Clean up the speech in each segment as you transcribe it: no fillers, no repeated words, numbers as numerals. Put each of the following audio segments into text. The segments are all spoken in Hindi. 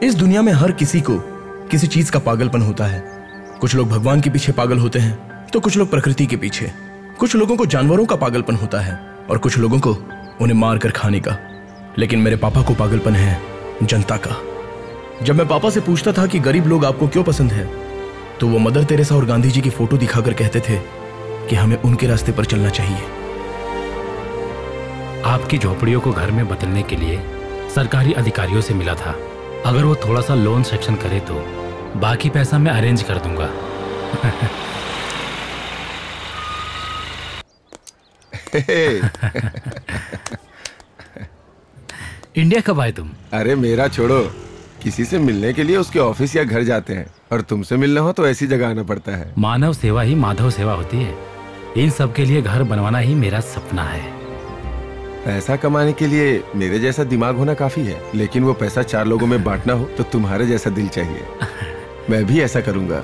इस दुनिया में हर किसी को किसी चीज का पागलपन होता है। कुछ लोग भगवान के पीछे पागल होते हैं तो कुछ लोग प्रकृति के पीछे। कुछ लोगों को जानवरों का पागलपन होता है और कुछ लोगों को उन्हें मार कर खाने का। लेकिन मेरे पापा को पागलपन है जनता का। जब मैं पापा से पूछता था कि गरीब लोग आपको क्यों पसंद है, तो वो मदर तेरेसा और गांधी जी की फोटो दिखाकर कहते थे कि हमें उनके रास्ते पर चलना चाहिए। आपकी झोपड़ियों को घर में बदलने के लिए सरकारी अधिकारियों से मिला था। अगर वो थोड़ा सा लोन सेक्शन करे तो बाकी पैसा मैं अरेंज कर दूंगा। इंडिया कब आए तुम? अरे मेरा छोड़ो, किसी से मिलने के लिए उसके ऑफिस या घर जाते हैं, और तुमसे मिलना हो तो ऐसी जगह आना पड़ता है। मानव सेवा ही माधव सेवा होती है। इन सब के लिए घर बनवाना ही मेरा सपना है। पैसा कमाने के लिए मेरे जैसा दिमाग होना काफी है, लेकिन वो पैसा 4 लोगों में बांटना हो तो तुम्हारे जैसा दिल चाहिए। मैं भी ऐसा करूंगा।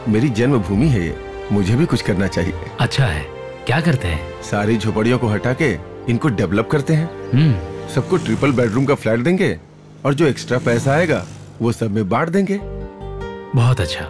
मेरी जन्मभूमि है ये, मुझे भी कुछ करना चाहिए। अच्छा है, क्या करते हैं? सारी झोपड़ियों को हटा के इनको डेवलप करते हैं। सबको ट्रिपल बेडरूम का फ्लैट देंगे और जो एक्स्ट्रा पैसा आएगा वो सब में बांट देंगे। बहुत अच्छा।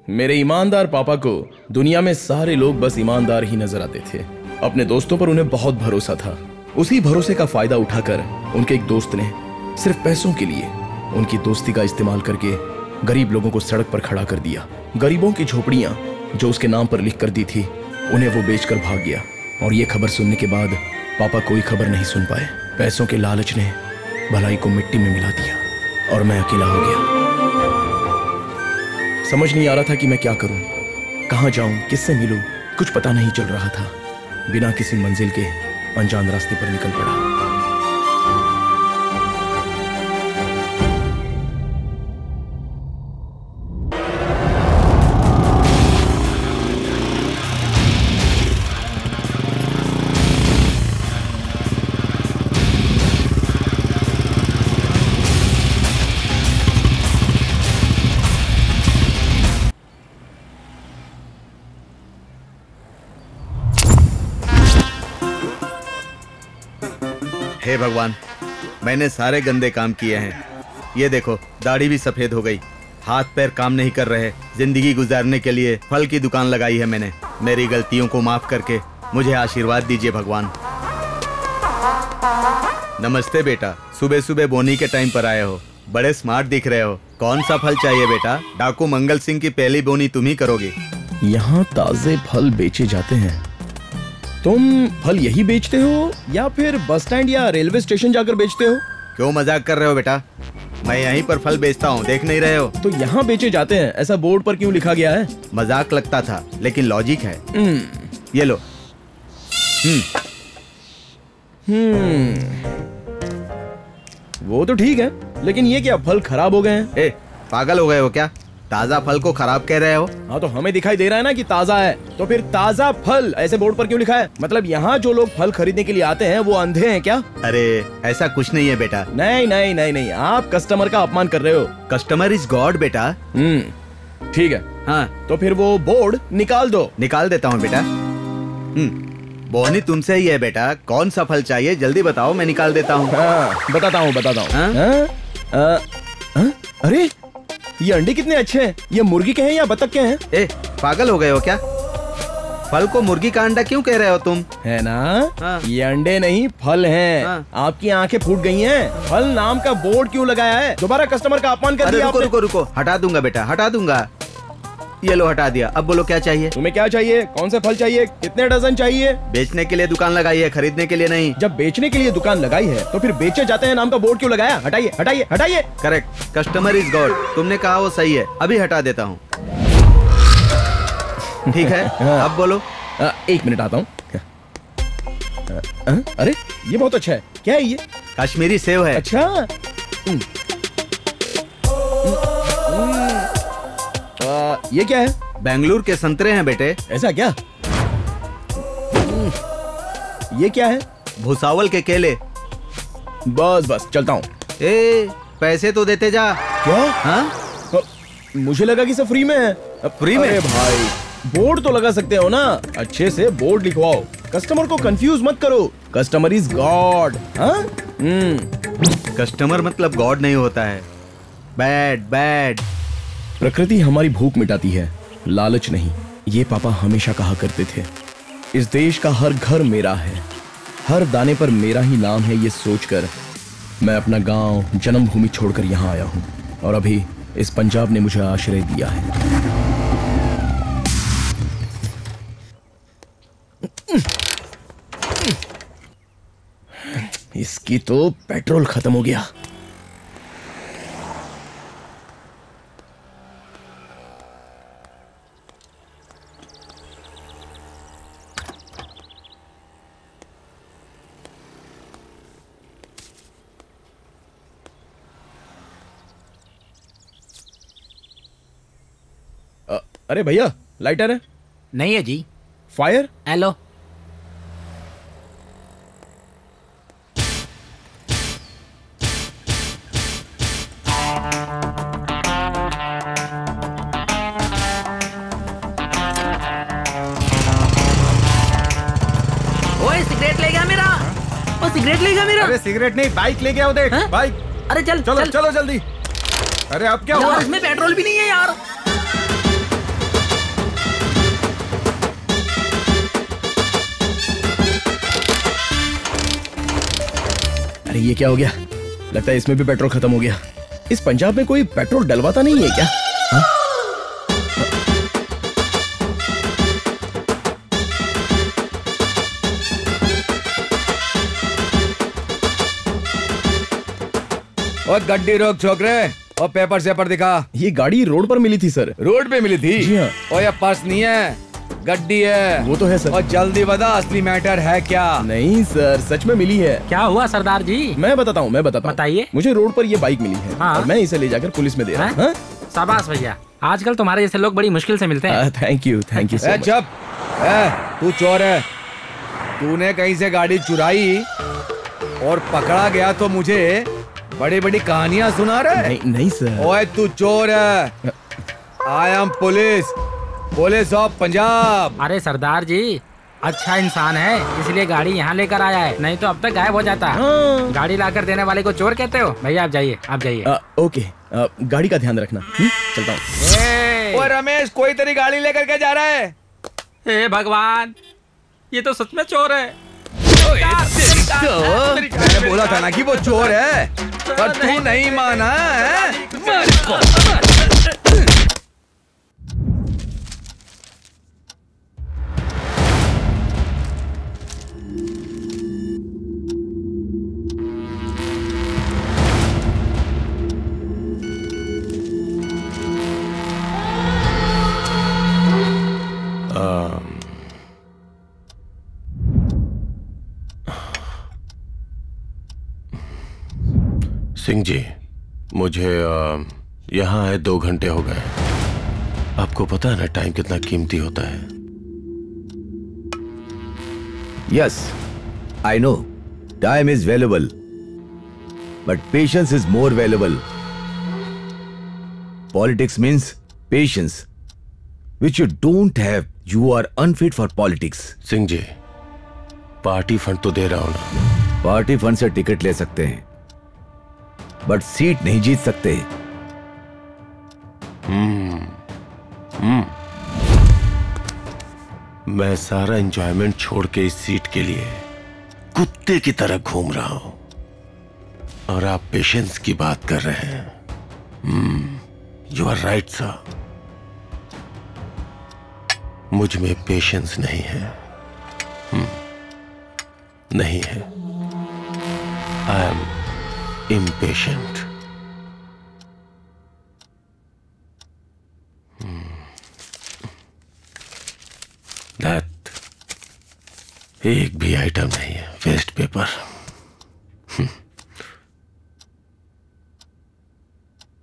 मेरे ईमानदार पापा को दुनिया में सारे लोग बस ईमानदार ही नजर आते थे। अपने दोस्तों पर उन्हें बहुत भरोसा था। उसी भरोसे का फायदा उठाकर उनके एक दोस्त ने सिर्फ पैसों के लिए उनकी दोस्ती का इस्तेमाल करके गरीब लोगों को सड़क पर खड़ा कर दिया। गरीबों की झोपड़ियां जो उसके नाम पर लिख कर दी थी, उन्हें वो बेचकर भाग गया। और ये खबर सुनने के बाद पापा कोई खबर नहीं सुन पाए। पैसों के लालच ने भलाई को मिट्टी में मिला दिया और मैं अकेला हो गया। समझ नहीं आ रहा था कि मैं क्या करूं, कहां जाऊं, किससे मिलूं। कुछ पता नहीं चल रहा था। बिना किसी मंजिल के अनजान रास्ते पर निकल पड़ा। हे भगवान, मैंने सारे गंदे काम किए हैं। ये देखो, दाढ़ी भी सफेद हो गई, हाथ पैर काम नहीं कर रहे। जिंदगी गुजारने के लिए फल की दुकान लगाई है मैंने। मेरी गलतियों को माफ करके मुझे आशीर्वाद दीजिए भगवान। नमस्ते बेटा, सुबह सुबह बोनी के टाइम पर आए हो। बड़े स्मार्ट दिख रहे हो। कौन सा फल चाहिए बेटा? डाकू मंगल सिंह की पहली बोनी तुम ही करोगे। यहाँ ताजे फल बेचे जाते हैं। तुम फल यही बेचते हो या फिर बस स्टैंड या रेलवे स्टेशन जाकर बेचते हो? क्यों मजाक कर रहे हो बेटा? मैं यहीं पर फल बेचता हूँ, देख नहीं रहे हो? तो यहाँ बेचे जाते हैं, ऐसा बोर्ड पर क्यों लिखा गया है? मजाक लगता था, लेकिन लॉजिक है। ये लो। वो तो ठीक है, लेकिन ये क्या फल खराब हो गए हैं? ए, पागल हो गए हो क्या? ताजा फल को खराब कह रहे हो? हाँ, तो हमें दिखाई दे रहा है ना कि ताजा है, तो फिर ताजा फल ऐसे बोर्ड पर क्यों लिखा है? मतलब यहाँ जो लोग फल खरीदने के लिए आते हैं वो अंधे हैं क्या? अरे ऐसा कुछ नहीं है बेटा। नहीं नहीं नहीं नहीं, आप कस्टमर का अपमान कर रहे हो। कस्टमर इज गॉड बेटा। ठीक है। हाँ, तो फिर वो बोर्ड निकाल दो। निकाल देता हूँ बेटा। बोनी तुमसे ही है बेटा, कौन सा फल चाहिए जल्दी बताओ, मैं निकाल देता हूँ। बताता हूँ। अरे ये अंडे कितने अच्छे हैं। ये मुर्गी के हैं या बतख के हैं? ए, पागल हो गए हो क्या? फल को मुर्गी का अंडा क्यों कह रहे हो तुम? है ना? ये अंडे नहीं फल हैं। आपकी आंखें फूट गई हैं। फल नाम का बोर्ड क्यों लगाया है? दोबारा कस्टमर का अपमान कर दिया आपने। रुको रुको, हटा दूंगा बेटा, हटा दूंगा। ये लो, हटा दिया। अब बोलो क्या चाहिए? तुम्हें क्या चाहिए? कौन से फल चाहिए? कितने डजन चाहिए? बेचने के लिए दुकान लगाई है, खरीदने के लिए नहीं। जब बेचने के लिए दुकान लगाई है तो फिर बेचे जाते हैं नाम का बोर्ड क्यों लगाया? हटाइए हटाइए हटाइए। Correct, customer is God. तुमने कहा वो सही है, अभी हटा देता हूँ। ठीक है, अब बोलो। 1 मिनट आता हूँ। अरे ये बहुत अच्छा है। क्या है ये? कश्मीरी सेव है। अच्छा, ये क्या है? बेंगलुरु के संतरे हैं बेटे। ऐसा क्या? ये क्या है? भुसावल के केले। बस बस चलता हूँ। ए, पैसे तो देते जा। क्या? हाँ? मुझे लगा कि सब फ्री में है। फ्री में? अरे भाई, बोर्ड तो लगा सकते हो ना, अच्छे से बोर्ड लिखवाओ, कस्टमर को कंफ्यूज मत करो। Customer is God. हाँ? कस्टमर मतलब गॉड नहीं होता है, बैड बैड। प्रकृति हमारी भूख मिटाती है, लालच नहीं। ये पापा हमेशा कहा करते थे। इस देश का हर घर मेरा है, हर दाने पर मेरा ही नाम है। ये सोचकर मैं अपना गांव, जन्मभूमि छोड़कर यहाँ आया हूँ और अभी इस पंजाब ने मुझे आश्रय दिया है। इसकी तो पेट्रोल खत्म हो गया। अरे भैया, लाइटर है? नहीं है जी। फायर? हेलो। ओए सिगरेट ले गया मेरा। ओ सिगरेट ले गया मेरा। अरे सिगरेट नहीं, बाइक ले गया वो, देख बाइक। अरे चल चलो चल। चलो जल्दी। अरे अब क्या हुआ? इसमें पेट्रोल भी नहीं है यार। अरे ये क्या हो गया? लगता है इसमें भी पेट्रोल खत्म हो गया। इस पंजाब में कोई पेट्रोल डलवाता नहीं है क्या? हा? और गड्डी रोक छोकरे और पेपर सेपर दिखा। ये गाड़ी रोड पर मिली थी सर। रोड पे मिली थी? जी हाँ। और ये पर्स नहीं है, गड्डी है। वो तो है सर। और जल्दी बता असली मैटर है क्या? नहीं सर, सच में मिली है। क्या हुआ सरदार जी? मैं बताता हूँ। बताइए। मुझे रोड पर ये बाइक मिली है। हाँ। और मैं इसे ले जाकर पुलिस में दे रहा हूँ। हाँ? शाबाश भैया, आजकल तुम्हारे जैसे लोग बड़ी मुश्किल से मिलते हैं। Thank you so much. चुप। तू चोर है। तूने कहीं से गाड़ी चुराई और पकड़ा गया तो मुझे बड़ी बड़ी कहानियां सुना रहा है। नहीं सर। ओए तू चोर है। I am police of Punjab. अरे सरदार जी, अच्छा इंसान है इसलिए गाड़ी यहाँ लेकर आया है, नहीं तो अब तक गायब हो जाता। हाँ। गाड़ी लाकर देने वाले को चोर कहते हो? भैया आप जाइए, आप जाइए। ओके, गाड़ी का ध्यान रखना। चलता हूँ। ओए रमेश, कोई तेरी गाड़ी लेकर के जा रहा है? हे भगवान, ये तो सच में चोर है। मैंने बोला था ना कि वो चोर है, पर तू नहीं माना है। सिंह जी, मुझे यहाँ आए 2 घंटे हो गए। आपको पता है ना टाइम कितना कीमती होता है। Yes, I know. Time is valuable, but patience is more valuable. Politics means patience, which you don't have. You are unfit for politics. Singh ji, party fund तो दे रहा हूं ना। पार्टी फंड से टिकट ले सकते हैं, बट सीट नहीं जीत सकते। मैं सारा एंजॉयमेंट छोड़ के इस सीट के लिए कुत्ते की तरह घूम रहा हूं, और आप पेशेंस की बात कर रहे हैं। यू आर राइट सर, मुझ में पेशेंस नहीं है। नहीं है। I am impatient. That एक भी आइटम नहीं है, waste paper.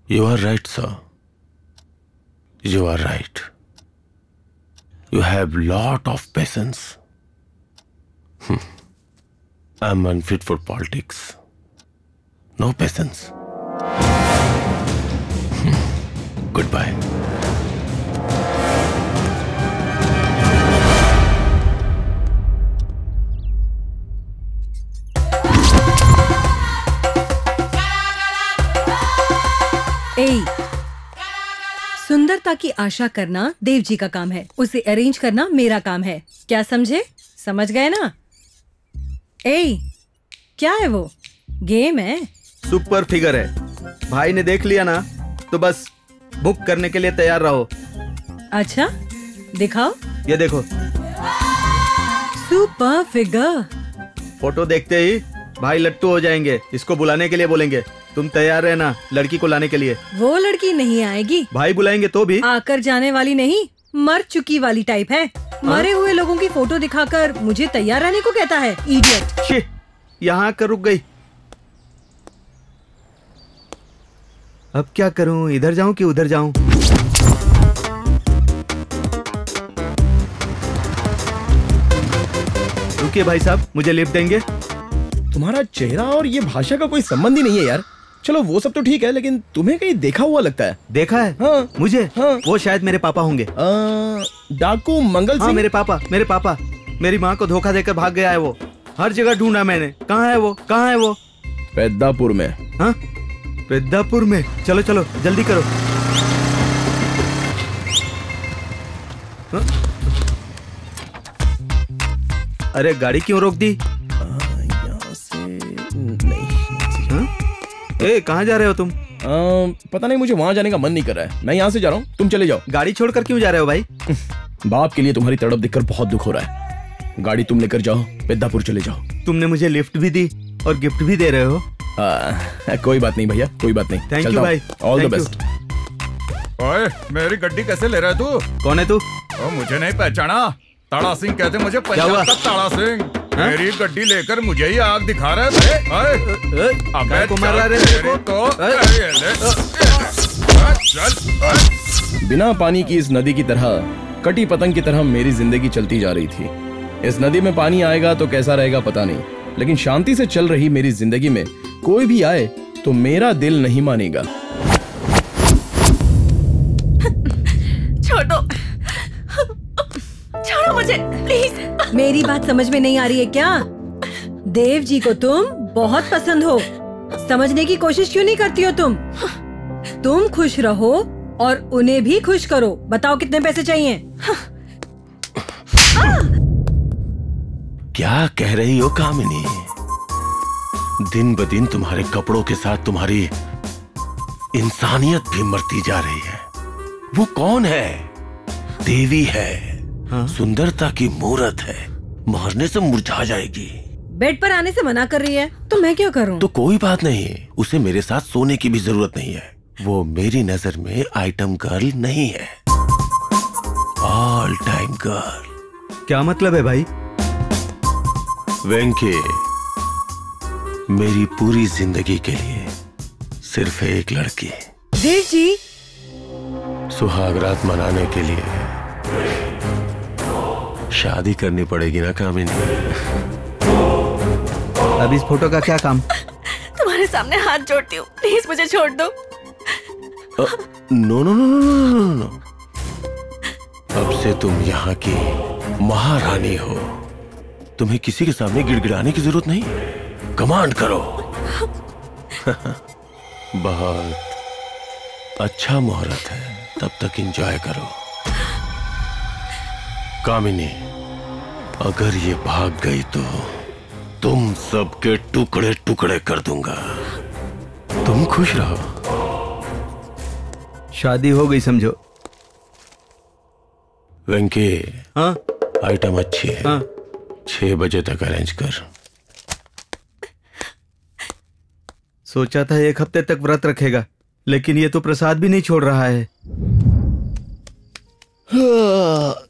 You are right, sir. You are right. You have lot of patience. I'm unfit for politics. No patience. Good bye. सुंदरता की आशा करना देव जी का काम है, उसे अरेंज करना मेरा काम है। क्या समझे? समझ गए ना? क्या है वो? गेम है? सुपर फिगर है। भाई ने देख लिया ना तो बस बुक करने के लिए तैयार रहो। अच्छा दिखाओ। ये देखो। Super figure. फोटो देखते ही भाई लट्टू हो जाएंगे। इसको बुलाने के लिए बोलेंगे। तुम तैयार रहना लड़की को लाने के लिए। वो लड़की नहीं आएगी। भाई बुलाएंगे तो भी। आकर जाने वाली नहीं, मर चुकी वाली टाइप है। मरे हुए लोगों की फोटो दिखाकर मुझे तैयार रहने को कहता है, इडियट। यहाँ आकर रुक गई। अब क्या करूं, इधर जाऊं कि उधर जाऊं? रुकिए भाई साहब, मुझे लिफ्ट देंगे? तुम्हारा चेहरा और ये भाषा का कोई संबंध ही नहीं है यार। चलो वो सब तो ठीक है, लेकिन तुम्हें कहीं देखा हुआ लगता है। देखा है? हाँ। मुझे? हाँ। वो शायद मेरे पापा होंगे। डाकू मंगल हाँ, सिंह। मेरे पापा। मेरी माँ को धोखा देकर भाग गया है वो। हर जगह ढूंढा मैंने। कहाँ है वो? पेद्दापुर में। हाँ, पेद्दापुर में। चलो चलो जल्दी करो। हाँ? अरे गाड़ी क्यों रोक दी? यहाँ से नहीं। कहाँ जा रहे हो तुम? पता नहीं, मुझे वहां जाने का मन नहीं कर रहा है। मैं यहाँ से जा रहा हूँ, तुम चले जाओ। गाड़ी छोड़कर क्यों जा रहे हो भाई? बाप के लिए तुम्हारी तड़प देखकर बहुत दुख हो रहा है। गाड़ी तुम लेकर जाओ, पेद्दापुर चले जाओ। तुमने मुझे लिफ्ट भी दी और गिफ्ट भी दे रहे हो। कोई बात नहीं भैया, कोई बात नहीं। थैंक यू भाई, ऑल द बेस्ट। ओए, मेरी गड्डी कैसे ले रहा है तू? कौन है तू? मुझे नहीं पहचाना? ताड़ा सिंह कहते मुझे, पंजाब का ताड़ा सिंह। मेरी गड्डी लेकर मुझे ही आग दिखा रहा है। अबे को मार रहा है तेरे को? बिना पानी की इस नदी की तरह, कटी पतंग की तरह मेरी जिंदगी चलती जा रही थी। इस नदी में पानी आएगा तो कैसा रहेगा पता नहीं, लेकिन शांति से चल रही मेरी जिंदगी में कोई भी आए तो मेरा दिल नहीं मानेगा। छोड़ो मुझे प्लीज। मेरी बात समझ में नहीं आ रही है क्या? देव जी को तुम बहुत पसंद हो, समझने की कोशिश क्यों नहीं करती हो तुम? तुम खुश रहो और उन्हें भी खुश करो। बताओ कितने पैसे चाहिए? क्या कह रही हो कामिनी? दिन ब दिन तुम्हारे कपड़ों के साथ तुम्हारी इंसानियत भी मरती जा रही है। वो कौन है? देवी है। हाँ? सुंदरता की मूरत है, मारने से मुरझा जाएगी। बेड पर आने से मना कर रही है तो मैं क्या करूं? तो कोई बात नहीं, उसे मेरे साथ सोने की भी जरूरत नहीं है। वो मेरी नजर में आइटम गर्ल नहीं है, ऑल टाइम गर्ल। क्या मतलब है भाई? वेंकी, मेरी पूरी जिंदगी के लिए सिर्फ एक लड़की। देव जी, सुहाग रात मनाने के लिए शादी करनी पड़ेगी ना कामिनी? अब इस फोटो का क्या काम? तुम्हारे सामने हाथ जोड़ती हूँ, प्लीज मुझे छोड़ दो। No no no no no no. अब से तुम यहाँ की महारानी हो। तुम्हें किसी के सामने गिड़गिड़ाने की जरूरत नहीं, कमांड करो। बहुत अच्छा मुहूर्त है, तब तक एंजॉय करो। कामिनी, अगर ये भाग गई तो तुम सबके टुकड़े टुकड़े कर दूंगा। तुम खुश रहो। शादी हो गई समझो। वेंकी, हाँ? आइटम अच्छी है। हाँ? 6 बजे तक अरेंज कर। सोचा था 1 हफ्ते तक व्रत रखेगा, लेकिन ये तो प्रसाद भी नहीं छोड़ रहा है।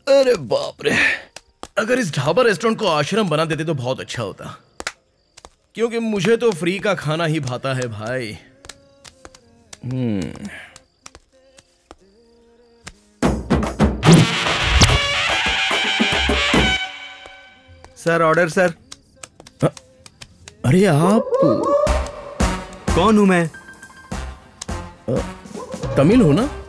अरे बाप रे, अगर इस ढाबा रेस्टोरेंट को आश्रम बना देते तो बहुत अच्छा होता, क्योंकि मुझे तो फ्री का खाना ही भाता है भाई। Sir, order sir. अरे आप कौन हूं मैं? तमिल हो ना?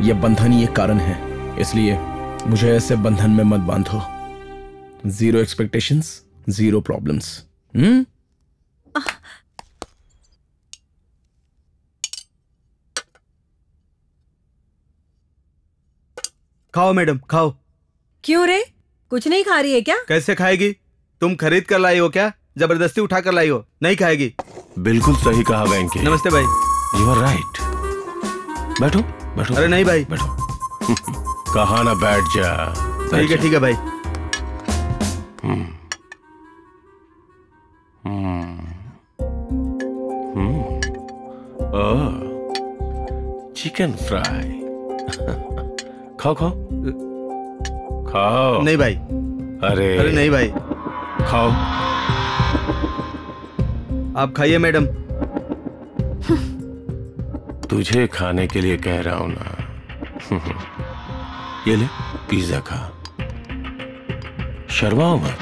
ये बंधन ही एक कारण है, इसलिए मुझे ऐसे बंधन में मत बांधो। 0 एक्सपेक्टेशंस, 0 प्रॉब्लम्स। खाओ मैडम, खाओ। क्यों रे, कुछ नहीं खा रही है क्या? कैसे खाएगी? तुम खरीद कर लाई हो क्या? जबरदस्ती उठा कर लाई हो? नहीं खाएगी। बिल्कुल सही कहा वेंकी। नमस्ते भाई। You are right. बैठो बैठो। अरे नहीं भाई, बैठो। कहा ना बैठ जा। ठीक है भाई। Chicken fry. खाओ खाओ खाओ। नहीं भाई। अरे नहीं भाई। खाओ। आप खाइए मैडम। तुझे खाने के लिए कह रहा हूं ना। ये ले पिज्जा खा, शर्माओ मत।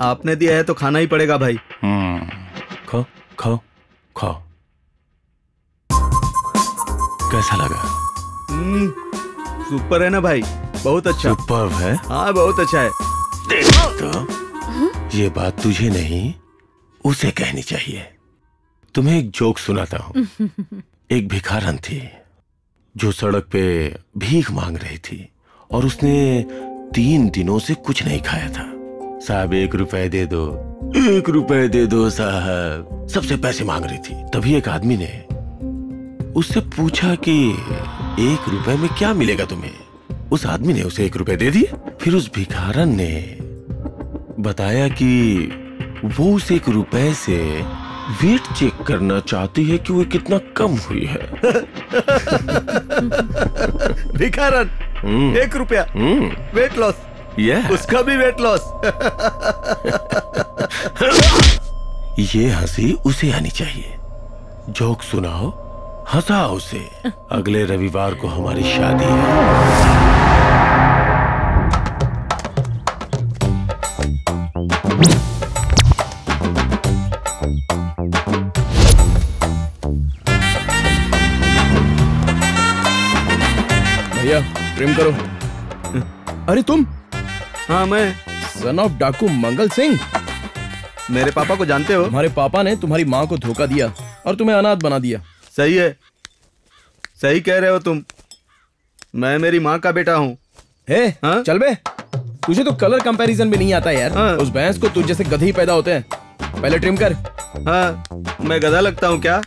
आपने दिया है तो खाना ही पड़ेगा भाई। खाओ खाओ खाओ। कैसा लगा? सुपर है ना भाई, बहुत अच्छा। सुपर है? हाँ बहुत अच्छा है। तो ये बात तुझे नहीं उसे कहनी चाहिए। तुम्हें एक जोक सुनाता हूँ। एक भिखारन थी जो सड़क पे भीख मांग रही थी और उसने 3 दिनों से कुछ नहीं खाया था। साहब 1 रुपए दे दो, 1 रुपए दे दो साहब। सबसे पैसे मांग रही थी। तभी एक आदमी ने उससे पूछा कि 1 रुपए में क्या मिलेगा तुम्हें? उस आदमी ने उसे 1 रुपए दे दिए। फिर उस भिखारन ने बताया कि वो उस 1 रुपए से वेट चेक करना चाहती है कि वो कितना कम हुई है। भिखारन 1 रुपया वेट लॉस। उसका भी वेट लॉस। ये हंसी उसे आनी चाहिए। जोक सुनाओ, हंसाओ उसे। अगले रविवार को हमारी शादी है। भैया ट्रिम करो। अरे तुम? हाँ मैं। सन ऑफ डाकू मंगल सिंह। मेरे पापा को जानते हो? तुम्हारे पापा ने तुम्हारी माँ को धोखा दिया और तुम्हें अनाथ बना दिया। सही है, सही कह रहे हो तुम। मैं मेरी माँ का बेटा हूँ। चल बे, तुझे तो कलर कंपैरिजन भी नहीं आता यार। उस भैंस को तुझ जैसे गधे ही पैदा होते हैं। पहले ट्रिम कर। हाँ, मैं गधा लगता हूँ क्या?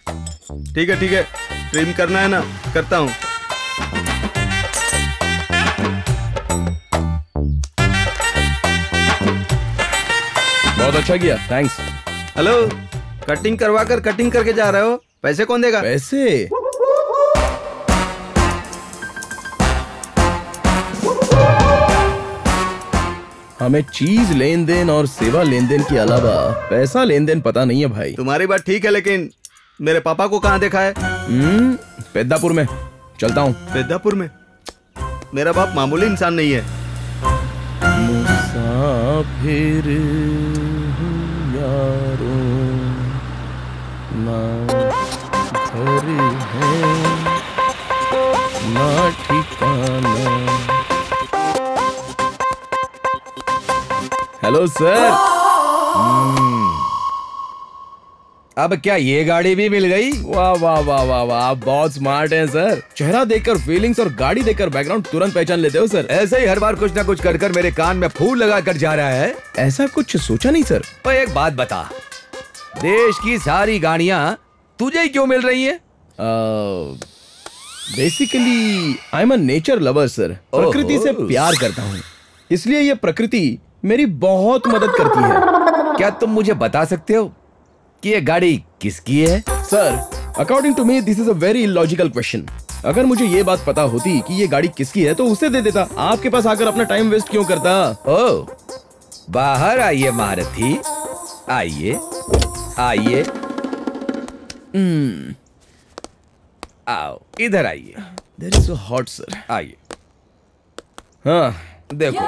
ठीक है, ट्रिम करना है ना, करता हूँ। बहुत अच्छा किया, थैंक्स। हेलो, कटिंग करवा कर कटिंग करके जा रहे हो? पैसे कौन देगा? पैसे? हमें चीज लेन देन और सेवा लेन देन के अलावा पैसा लेन देन पता नहीं है भाई। तुम्हारी बात ठीक है, लेकिन मेरे पापा को कहाँ देखा है? पेद्दापुर में। चलता हूँ। पेद्दापुर में? मेरा बाप मामूली इंसान नहीं है। मुसाफिर यारो ना घर है ना ठिकाना। Hello sir. अब क्या ये गाड़ी भी मिल गई? वाह वाह वाह वाह वाह, आप बहुत स्मार्ट हैं सर। चेहरा देखकर फीलिंग्स और गाड़ी देखकर बैकग्राउंड तुरंत पहचान लेते हो सर। ऐसे ही हर बार कुछ ना कुछ कर कर मेरे कान में फूल लगा कर जा रहा है। ऐसा कुछ सोचा नहीं सर। पर एक बात बता, देश की सारी गाड़ियां तुझे ही क्यों मिल रही हैं? Basically I am a nature lover sir. प्रकृति से प्यार करता हूँ, इसलिए ये प्रकृति मेरी बहुत मदद करती है। क्या तुम मुझे बता सकते हो कि ये गाड़ी किसकी है? Sir, according to me this is a very illogical question. अगर मुझे ये बात पता होती कि ये गाड़ी किसकी है तो उसे दे देता। आपके पास आकर अपना टाइम वेस्ट क्यों करता? ओ, बाहर आइए महारथी, आइए आइए। आओ इधर आइए। That is so hot sir। आइए। हाँ देखो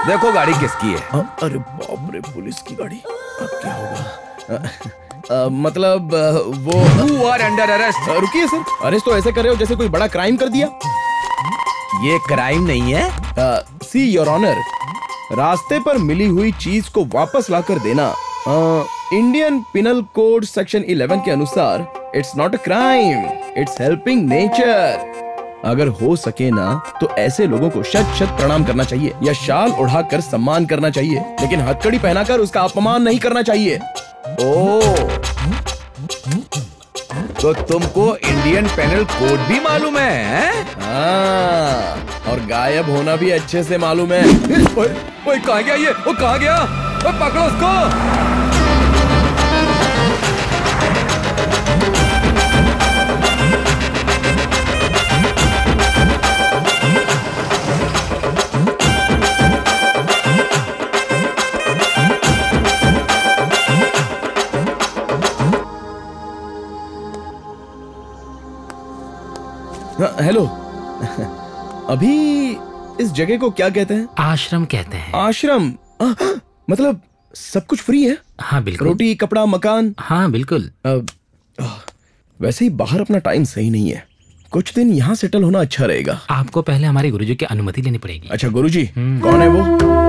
देखो गाड़ी किसकी है। अरे बाप रे, पुलिस की गाड़ी। अब क्या होगा? मतलब वो You are under arrest. रुकिए सर, अरेस्ट तो ऐसे कर रहे हो जैसे कोई बड़ा क्राइम कर दिया। ये क्राइम नहीं है। सी योर ऑनर, रास्ते पर मिली हुई चीज को वापस लाकर देना इंडियन पिनल कोड सेक्शन 11 के अनुसार it's not a crime, it's helping nature. अगर हो सके ना तो ऐसे लोगों को शत शत प्रणाम करना चाहिए या शाल उड़ाकर सम्मान करना चाहिए, लेकिन हथकड़ी पहनाकर उसका अपमान नहीं करना चाहिए। ओह, तो तुमको इंडियन पेनल कोड भी मालूम है? हाँ, और गायब होना भी अच्छे से मालूम है। ओए कहाँ गया ये? वो कहाँ गया? ओए पकड़ो उसको। हेलो, अभी इस जगह को क्या कहते हैं? आश्रम कहते हैं। आश्रम? मतलब सब कुछ फ्री है? हाँ बिल्कुल। रोटी, कपड़ा, मकान? हाँ बिल्कुल। वैसे ही बाहर अपना टाइम सही नहीं है, कुछ दिन यहाँ सेटल होना अच्छा रहेगा। आपको पहले हमारे गुरुजी की अनुमति लेनी पड़ेगी। अच्छा गुरुजी, कौन है वो?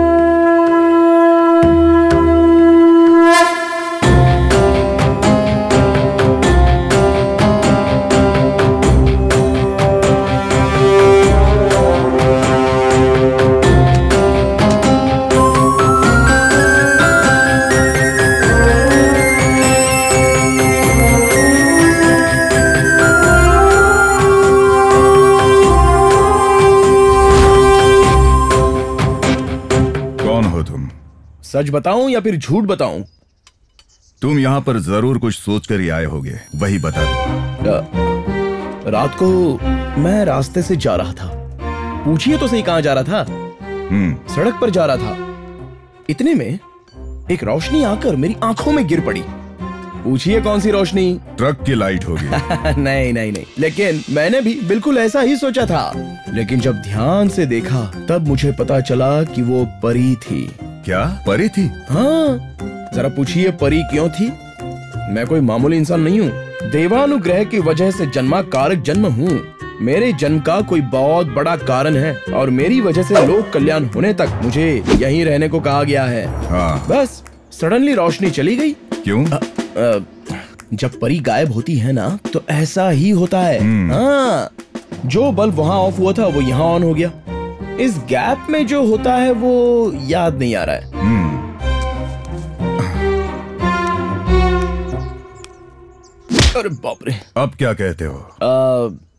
सच बताऊं या फिर झूठ बताऊं? तुम यहाँ पर जरूर कुछ सोच कर ही आए होगे, वही बता दो। रात को मैं रास्ते से जा रहा था। पूछिए तो सही कहाँ जा रहा था? सड़क पर जा रहा था। इतने में एक रोशनी आकर मेरी आंखों में गिर पड़ी। पूछिए कौन सी रोशनी? ट्रक की लाइट होगी। नहीं नहीं नहीं, लेकिन मैंने भी बिल्कुल ऐसा ही सोचा था, लेकिन जब ध्यान से देखा तब मुझे पता चला कि वो परी थी। क्या परी थी? हाँ, जरा पूछिए परी क्यों थी? मैं कोई मामूली इंसान नहीं हूँ, देवानुग्रह की वजह से जन्मा कारक जन्म हूँ। मेरे जन्म का कोई बहुत बड़ा कारण है और मेरी वजह से लोक कल्याण होने तक मुझे यहीं रहने को कहा गया है। हाँ। बस सडनली रोशनी चली गई। क्यों? जब परी गायब होती है ना तो ऐसा ही होता है। हाँ, जो बल्ब वहाँ ऑफ हुआ था वो यहाँ ऑन हो गया। इस गैप में जो होता है वो याद नहीं आ रहा है। अरे बाप रे। अब क्या कहते हो?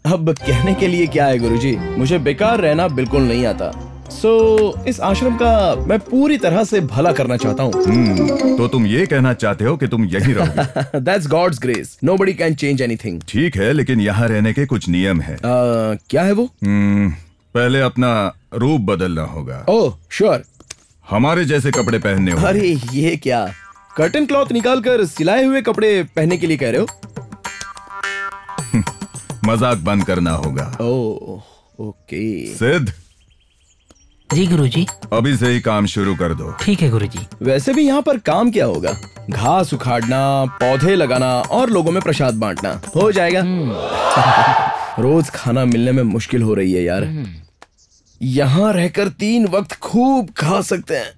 अब कहने के लिए क्या है गुरुजी, मुझे बेकार रहना बिल्कुल नहीं आता। इस आश्रम का मैं पूरी तरह से भला करना चाहता हूँ। तो तुम ये कहना चाहते हो कि तुम यहीं रहोगे? That's God's grace. Nobody can change anything. ठीक है, लेकिन यहाँ रहने के कुछ नियम है। क्या है वो? पहले अपना रूप बदलना होगा। Oh sure. हमारे जैसे कपड़े पहनने होंगे। अरे ये क्या, कर्टन क्लॉथ निकालकर सिलाए हुए कपड़े पहनने के लिए कह रहे हो? मजाक बंद करना होगा। Oh okay. सिद्ध। जी गुरुजी। अभी से ही काम शुरू कर दो। ठीक है गुरुजी। वैसे भी यहाँ पर काम क्या होगा? घास उखाड़ना, पौधे लगाना और लोगों में प्रसाद बांटना। हो जाएगा। रोज खाना मिलने में मुश्किल हो रही है यार। यहाँ रहकर 3 वक्त खूब खा सकते हैं।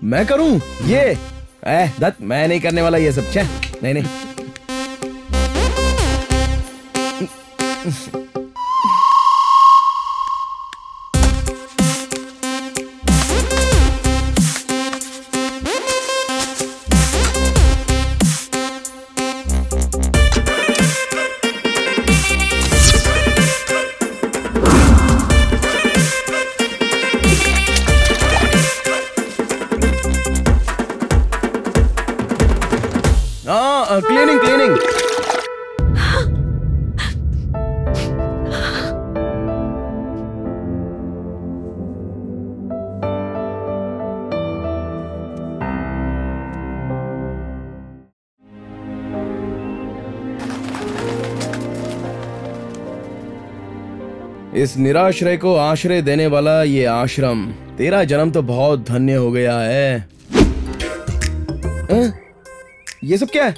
मैं करूं ये? दत्त, मैं नहीं करने वाला ये सब। छे नहीं नहीं। क्लीनिंग। इस निराश्रय को आश्रय देने वाला ये आश्रम तेरा जन्म तो बहुत धन्य हो गया है। ये सब क्या है?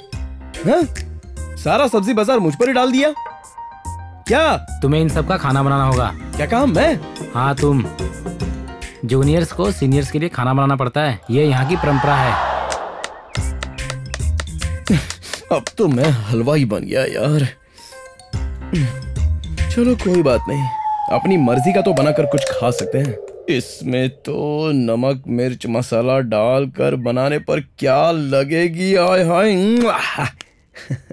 सारा सब्जी बाजार मुझ पर ही डाल दिया क्या? तुम्हें इन सब का खाना बनाना होगा। क्या कहा? मैं? हाँ तुम। जूनियर्स को सीनियर्स के लिए खाना बनाना पड़ता है, ये यहाँ की परंपरा है। अब तो मैं हलवाई बन गया यार। चलो कोई बात नहीं, अपनी मर्जी का तो बनाकर कुछ खा सकते हैं। इसमें तो नमक मिर्च मसाला डालकर बनाने पर क्या लगेगी? आय हाय।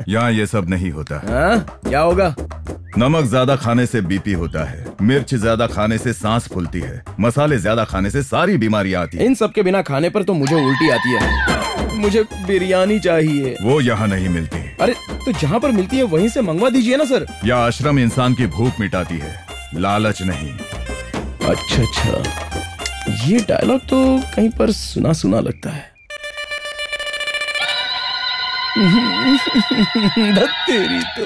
यहाँ ये सब नहीं होता। क्या होगा? नमक ज्यादा खाने से बीपी होता है, मिर्च ज्यादा खाने से सांस फूलती है, मसाले ज्यादा खाने से सारी बीमारियां आती हैं। इन सब के बिना खाने पर तो मुझे उल्टी आती है। मुझे बिरयानी चाहिए। वो यहाँ नहीं मिलती। अरे तो जहाँ पर मिलती है वहीं से मंगवा दीजिए ना सर। यह आश्रम इंसान की भूख मिटाती है, लालच नहीं। अच्छा अच्छा, ये डायलॉग तो कहीं पर सुना सुना लगता है। तेरी तो।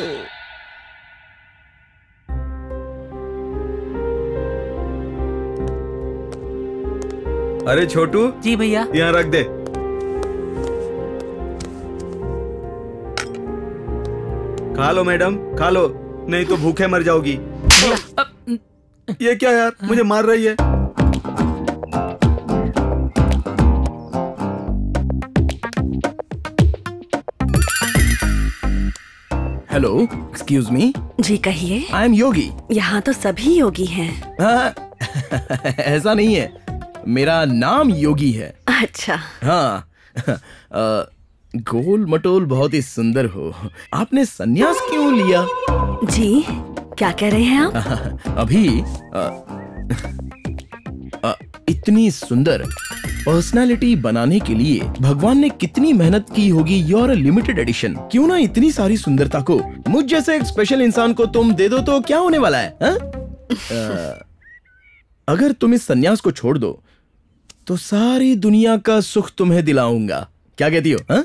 अरे छोटू। जी भैया। यहाँ रख दे। खा लो मैडम, खा लो, नहीं तो भूखे मर जाओगी। ये क्या यार, मुझे मार रही है। Hello, excuse me. जी कहिए। I am Yogi. यहाँ तो सभी योगी हैं। ऐसा नहीं है, मेरा नाम योगी है। अच्छा। हाँ। गोल मटोल बहुत ही सुंदर हो। आपने सन्यास क्यों लिया? जी क्या कह रहे हैं आप? अभी इतनी सुंदर पर्सनालिटी बनाने के लिए भगवान ने कितनी मेहनत की होगी। Your limited edition. क्यों ना इतनी सारी सुंदरता को मुझ जैसे एक स्पेशल इंसान को तुम दे दो तो क्या होने वाला है? अगर तुम इस सन्यास को छोड़ दो तो सारी दुनिया का सुख तुम्हें दिलाऊंगा। क्या कहती हो?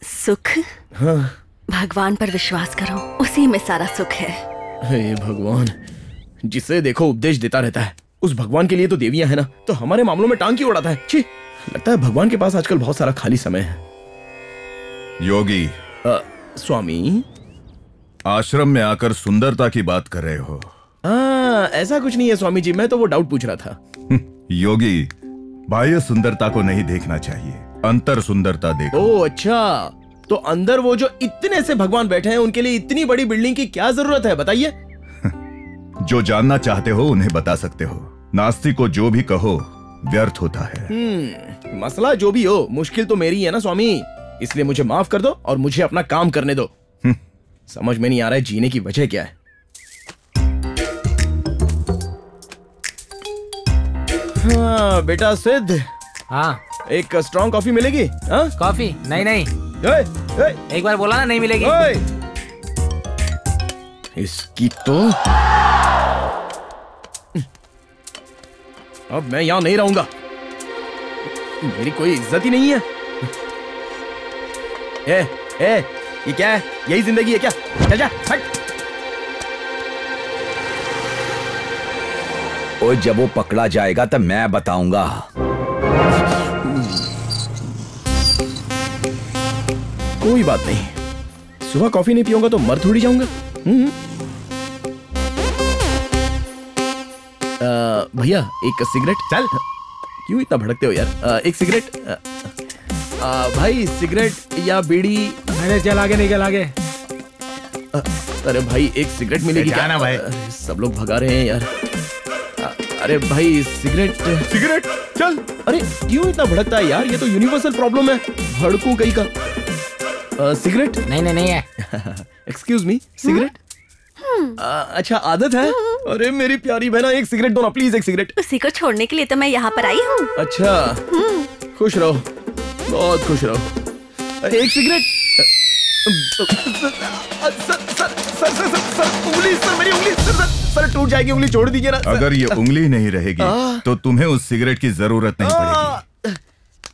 सुख? हाँ। भगवान पर विश्वास करो, उसी में सारा सुख है। हे भगवान, जिसे देखो उपदेश देता रहता है। उस भगवान के लिए तो देवियां है ना, तो हमारे मामलों में टांग क्यों उड़ाता है? छी, लगता है भगवान के पास आजकल बहुत सारा खाली समय है। योगी। स्वामी। आश्रम में आकर सुंदरता की बात कर रहे हो? ऐसा कुछ नहीं है स्वामी जी, मैं तो वो डाउट पूछ रहा था। योगी, बाह्य सुंदरता को नहीं देखना चाहिए, अंतर सुंदरता देखो। ओह अच्छा, तो अंदर वो जो इतने से भगवान बैठे हैं, उनके लिए इतनी बड़ी बिल्डिंग की क्या जरूरत है? बताइए। जो जानना चाहते हो उन्हें बता सकते हो। नास्तिक को जो भी कहो व्यर्थ होता है। मसला जो भी हो, मुश्किल तो मेरी है ना स्वामी, इसलिए मुझे माफ कर दो और मुझे अपना काम करने दो। समझ में नहीं आ रहा है जीने की वजह क्या है। हाँ बेटा सिद्ध। हाँ। एक स्ट्रॉन्ग कॉफी मिलेगी? हाँ? कॉफी? नहीं नहीं। एक बार बोला ना नहीं मिलेगी। इसकी तो अब मैं यहां नहीं रहूंगा, मेरी कोई इज्जत ही नहीं है। ये क्या है? यही जिंदगी है क्या? चल जा, हट। और जब वो पकड़ा जाएगा तब मैं बताऊंगा। कोई बात नहीं, सुबह कॉफी नहीं पीऊंगा तो मर थोड़ी जाऊंगा। भैया एक सिगरेट। चल, क्यों इतना भड़कते हो यार? एक सिगरेट। भाई सिगरेट या बीड़ी? मैंने चल आगे निकल आगे। अरे भाई एक सिगरेट मिलेगी क्या? ना भाई, सब लोग भगा रहे हैं यार। अरे भाई सिगरेट। सिगरेट चल। अरे क्यों इतना भड़कता है यार? ये तो यूनिवर्सल प्रॉब्लम है, भड़कू कहीं का। सिगरेट? नहीं नहीं नहीं है। Excuse me, cigarette? अच्छा आदत है। अरे मेरी प्यारी बहना, एक सिगरेट दो ना प्लीज, एक सिगरेट। उसी को छोड़ने के लिए तो मैं यहाँ पर आई हूँ। अच्छा, खुश रहो, बहुत खुश रहो। एक सिगरेट। सर उंगली, सर मेरी उंगली, सर टूट जाएगी उंगली, छोड़ दीजिए ना। अगर ये उंगली नहीं रहेगी तो तुम्हें उस सिगरेट की जरूरत नहीं पड़ेगी।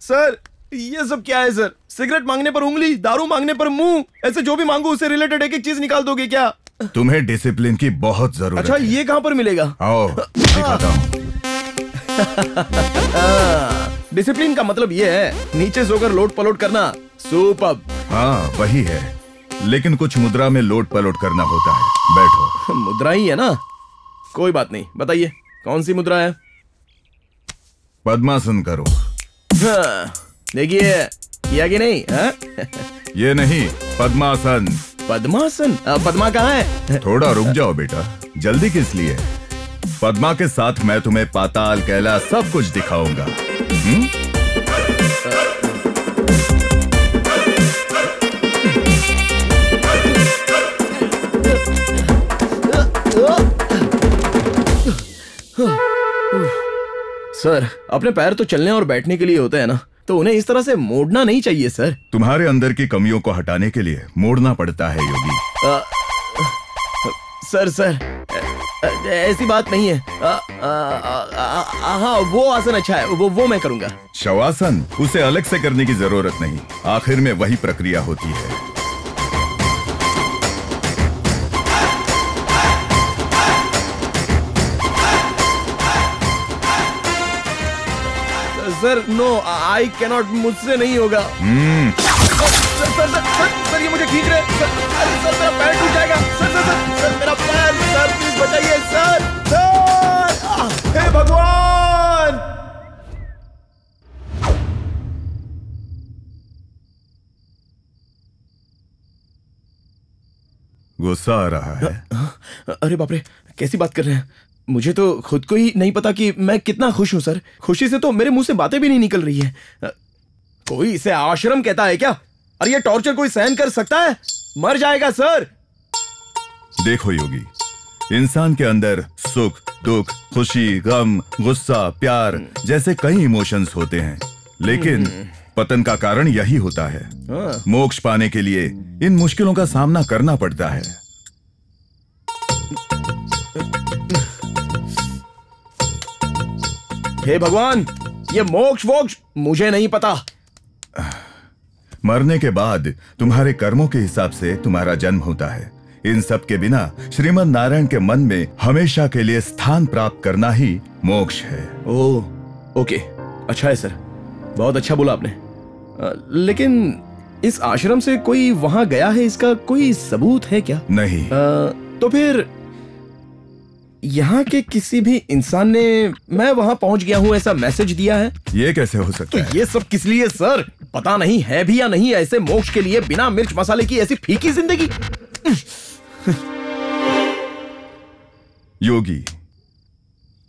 सर ये सब क्या है सर? सिगरेट मांगने पर उंगली, दारू मांगने पर मुंह, ऐसे जो भी मांगू उससे रिलेटेड एक एक चीज निकाल दोगे क्या? तुम्हें डिसिप्लिन की बहुत जरूरत अच्छा है। ये कहाँ पर मिलेगा? आओ दिखाता हूँ। डिसिप्लिन का मतलब ये है नीचे सोकर लोट पलोट करना। सुपर्ब। हाँ वही है, लेकिन कुछ मुद्रा में लोट पलोट करना होता है। बैठो। मुद्रा ही है ना, कोई बात नहीं, बताइए कौन सी मुद्रा है? पद्मासन करो। हाँ, देखिए किया कि नहीं? ये नहीं, पद्मासन। पद्मासन? पद्मा कहाँ है? थोड़ा रुक जाओ बेटा, जल्दी किस लिए? पद्मा के साथ मैं तुम्हें पाताल कैलाश सब कुछ दिखाऊंगा। सर, अपने पैर तो चलने और बैठने के लिए होते हैं ना, तो उन्हें इस तरह से मोड़ना नहीं चाहिए सर। तुम्हारे अंदर की कमियों को हटाने के लिए मोड़ना पड़ता है योगी। सर ऐसी बात नहीं है। हाँ वो आसन अच्छा है, वो मैं करूंगा। शवासन उसे अलग से करने की जरूरत नहीं, आखिर में वही प्रक्रिया होती है। सर नो, आई कैनॉट, मुझसे नहीं होगा। सर ये मुझे खींच रहे। सर मेरा पैर टूट जाएगा। सर मेरा पैर, सर प्लीज बचाइए सर। हे भगवान। गुस्सा आ रहा है? अरे बाप रे, कैसी बात कर रहे हैं? मुझे तो खुद को ही नहीं पता कि मैं कितना खुश हूं सर। खुशी से तो मेरे मुंह से बातें भी नहीं निकल रही है। कोई इसे आश्रम कहता है क्या? अरे ये टॉर्चर कोई सहन कर सकता है? मर जाएगा सर। देखो योगी, इंसान के अंदर सुख, दुख, खुशी, गम, गुस्सा, प्यार जैसे कई इमोशंस होते हैं, लेकिन पतन का कारण यही होता है। मोक्ष पाने के लिए इन मुश्किलों का सामना करना पड़ता है। हे भगवान, ये मोक्ष वोक्ष मुझे नहीं पता। मरने के बाद तुम्हारे कर्मों के हिसाब से तुम्हारा जन्म होता है। इन सब के बिना श्रीमद् नारायण के मन में हमेशा के लिए स्थान प्राप्त करना ही मोक्ष है। ओह ओके, अच्छा है सर, बहुत अच्छा बोला आपने। लेकिन इस आश्रम से कोई वहां गया है, इसका कोई सबूत है क्या? नहीं। तो फिर यहाँ के किसी भी इंसान ने मैं वहां पहुंच गया हूं ऐसा मैसेज दिया है? ये कैसे हो सकता है? तो ये सब किस लिए सर? पता नहीं है भी या नहीं ऐसे मोक्ष के लिए बिना मिर्च मसाले की ऐसी फीकी जिंदगी। योगी,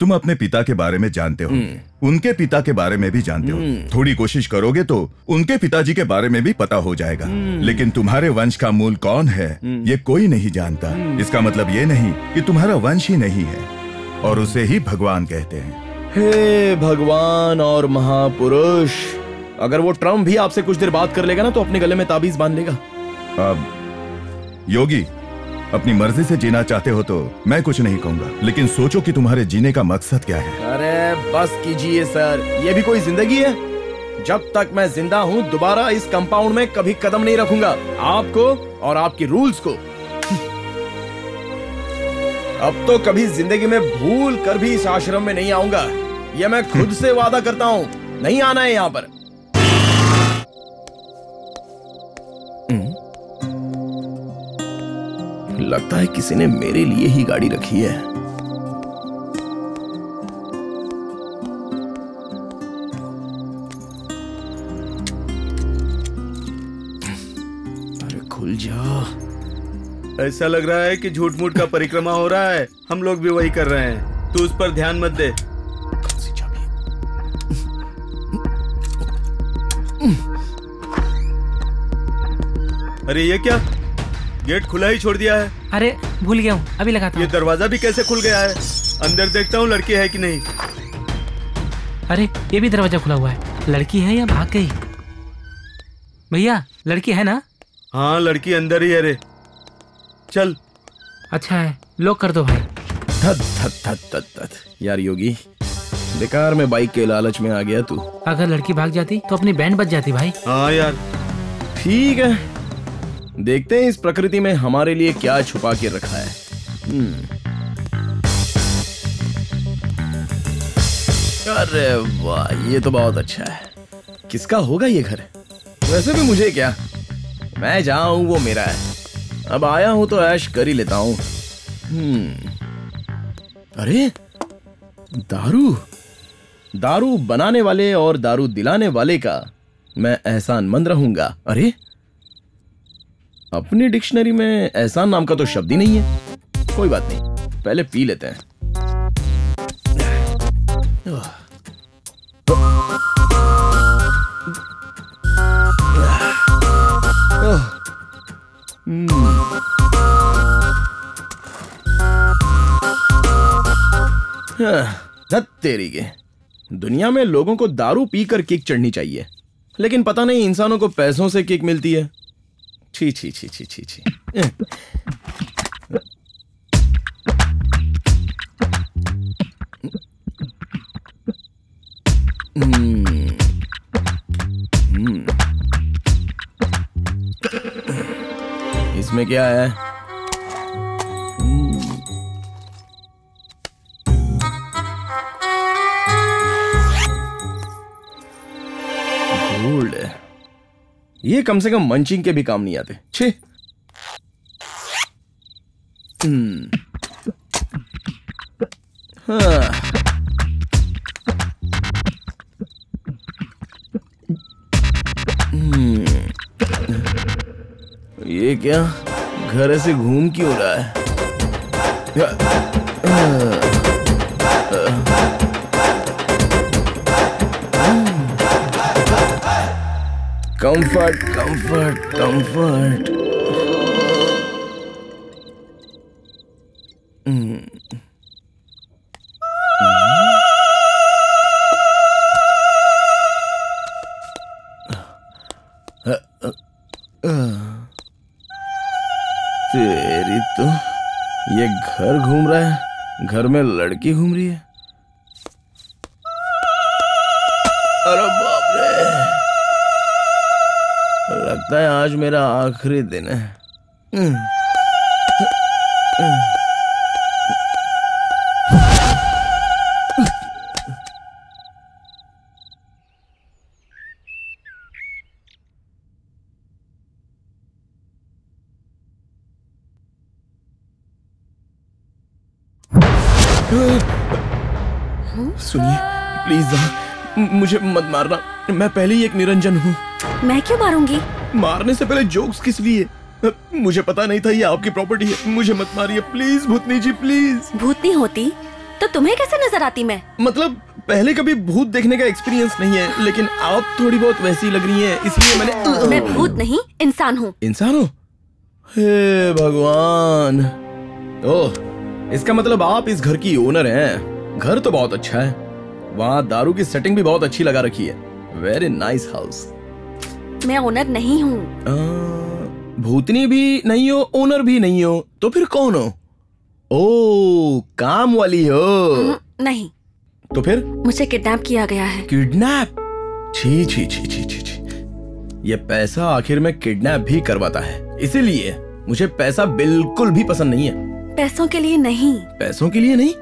तुम अपने पिता के बारे में जानते हो, उनके पिता के बारे में भी जानते हो। थोड़ी कोशिश करोगे तो उनके पिताजी के बारे में भी पता हो जाएगा। लेकिन तुम्हारे वंश का मूल कौन है ये कोई नहीं जानता। इसका मतलब ये नहीं कि तुम्हारा वंश ही नहीं है, और उसे ही भगवान कहते हैं। हे भगवान और महापुरुष, अगर वो ट्रम्प भी आपसे कुछ देर बात कर लेगा ना तो अपने गले में ताबीज बांध लेगा। अब योगी, अपनी मर्जी से जीना चाहते हो तो मैं कुछ नहीं कहूंगा, लेकिन सोचो कि तुम्हारे जीने का मकसद क्या है। अरे बस कीजिए सर, ये भी कोई जिंदगी है? जब तक मैं जिंदा हूं दोबारा इस कंपाउंड में कभी कदम नहीं रखूंगा। आपको और आपकी रूल्स को अब तो कभी जिंदगी में भूल कर भी इस आश्रम में नहीं आऊंगा। ये मैं खुद से वादा करता हूं, नहीं आना है यहां पर। लगता है किसी ने मेरे लिए ही गाड़ी रखी है। अरे खुल जा। ऐसा लग रहा है कि झूठ मूठ का परिक्रमा हो रहा है। हम लोग भी वही कर रहे हैं, तू उस पर ध्यान मत दे। कौन सी चाबी? अरे ये क्या, गेट खुला ही छोड़ दिया है। अरे भूल गया हूँ, अभी लगाता हूँ। ये दरवाजा भी कैसे खुल गया है? अंदर देखता हूँ लड़की है कि नहीं। अरे ये भी दरवाजा खुला हुआ है, लड़की है या भाग गई? भैया लड़की है ना? हाँ लड़की अंदर ही है रे। चल। अच्छा है, लॉक कर दो भाई। धत धत धत धत धत। यार योगी, बेकार में बाइक के लालच में आ गया तू। अगर लड़की भाग जाती तो अपनी बैंड बच जाती भाई। हाँ यार। ठीक है, देखते हैं इस प्रकृति में हमारे लिए क्या छुपा के रखा है। अरे वाह, ये तो बहुत अच्छा है। किसका होगा ये घर? वैसे भी मुझे क्या, मैं जहां हूं वो मेरा है। अब आया हूं तो ऐश कर ही लेता हूं। अरे दारू बनाने वाले और दारू दिलाने वाले का मैं एहसानमंद रहूंगा। अरे अपनी डिक्शनरी में एहसान नाम का तो शब्द ही नहीं है। कोई बात नहीं, पहले पी लेते हैं। धत तेरी के, दुनिया में लोगों को दारू पीकर किक चढ़नी चाहिए, लेकिन पता नहीं इंसानों को पैसों से किक मिलती है। छी छी छी छी छी छी। इसमें क्या है? गोल्ड। ये कम से कम मंचिंग के भी काम नहीं आते। छे। हाँ। ये क्या, घर ऐसे घूम क्यों रहा है? Comfort comfort comfort. तेरी तो, ये घर घूम रहा है, घर में लड़की घूम रही है। अरे बाप रे, लगता है आज मेरा आखिरी दिन है। सुनिए प्लीज, मुझे मत मारना, मैं पहले ही एक निरंजन हूँ। मैं क्यों मारूंगी? मारने से पहले जोक्स किस लिए? मुझे पता नहीं था ये आपकी प्रॉपर्टी है। मुझे मत मारिए प्लीज भूतनी जी, प्लीज। भूतनी होती तो तुम्हें कैसे नजर आती मैं? मतलब पहले कभी भूत देखने का एक्सपीरियंस नहीं है, लेकिन आप थोड़ी बहुत वैसी लग रही हैं, इसलिए मैंने। मैं भूत नहीं, इंसान हूँ। इंसान हो? हे भगवान। ओह, इसका मतलब आप इस घर की ओनर हैं। घर तो बहुत अच्छा है, वहाँ दारू की सेटिंग भी बहुत अच्छी लगा रखी है। Very nice house. मैं ओनर नहीं हूँ। भूतनी भी नहीं हो, ओनर भी नहीं हो, तो फिर कौन हो? ओ, काम वाली हो? नहीं। तो फिर? मुझे किडनैप किया गया है। किडनैप? छी छी छी छी छी छी। ये पैसा आखिर में किडनैप भी करवाता है, इसीलिए मुझे पैसा बिल्कुल भी पसंद नहीं है। पैसों के लिए नहीं। पैसों के लिए नहीं?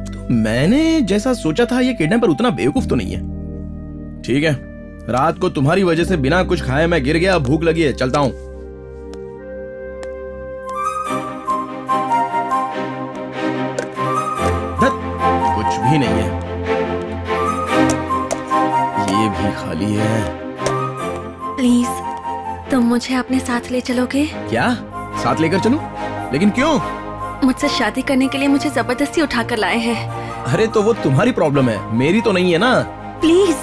तो मैंने जैसा सोचा था ये किडनैपर उतना बेवकूफ तो नहीं है। ठीक है, रात को तुम्हारी वजह से बिना कुछ खाए मैं गिर गया, भूख लगी है, चलता हूं। कुछ भी नहीं है, ये भी खाली है। प्लीज तुम मुझे अपने साथ ले चलोगे? क्या? साथ लेकर चलूं? लेकिन क्यों? मुझसे शादी करने के लिए मुझे जबरदस्ती उठाकर लाए हैं। अरे तो वो तुम्हारी प्रॉब्लम है, मेरी तो नहीं है ना। प्लीज।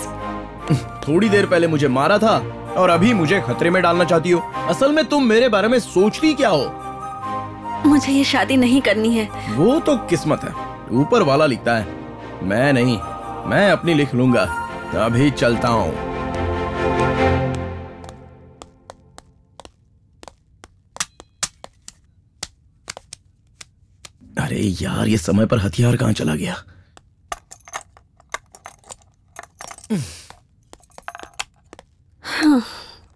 थोड़ी देर पहले मुझे मारा था और अभी मुझे खतरे में डालना चाहती हो। असल में तुम मेरे बारे में सोचती क्या हो? मुझे ये शादी नहीं करनी है। वो तो किस्मत है, ऊपर वाला लिखता है, मैं नहीं। मैं अपनी लिख लूंगा। अभी चलता हूं। अरे यार, ये समय पर हथियार कहां चला गया?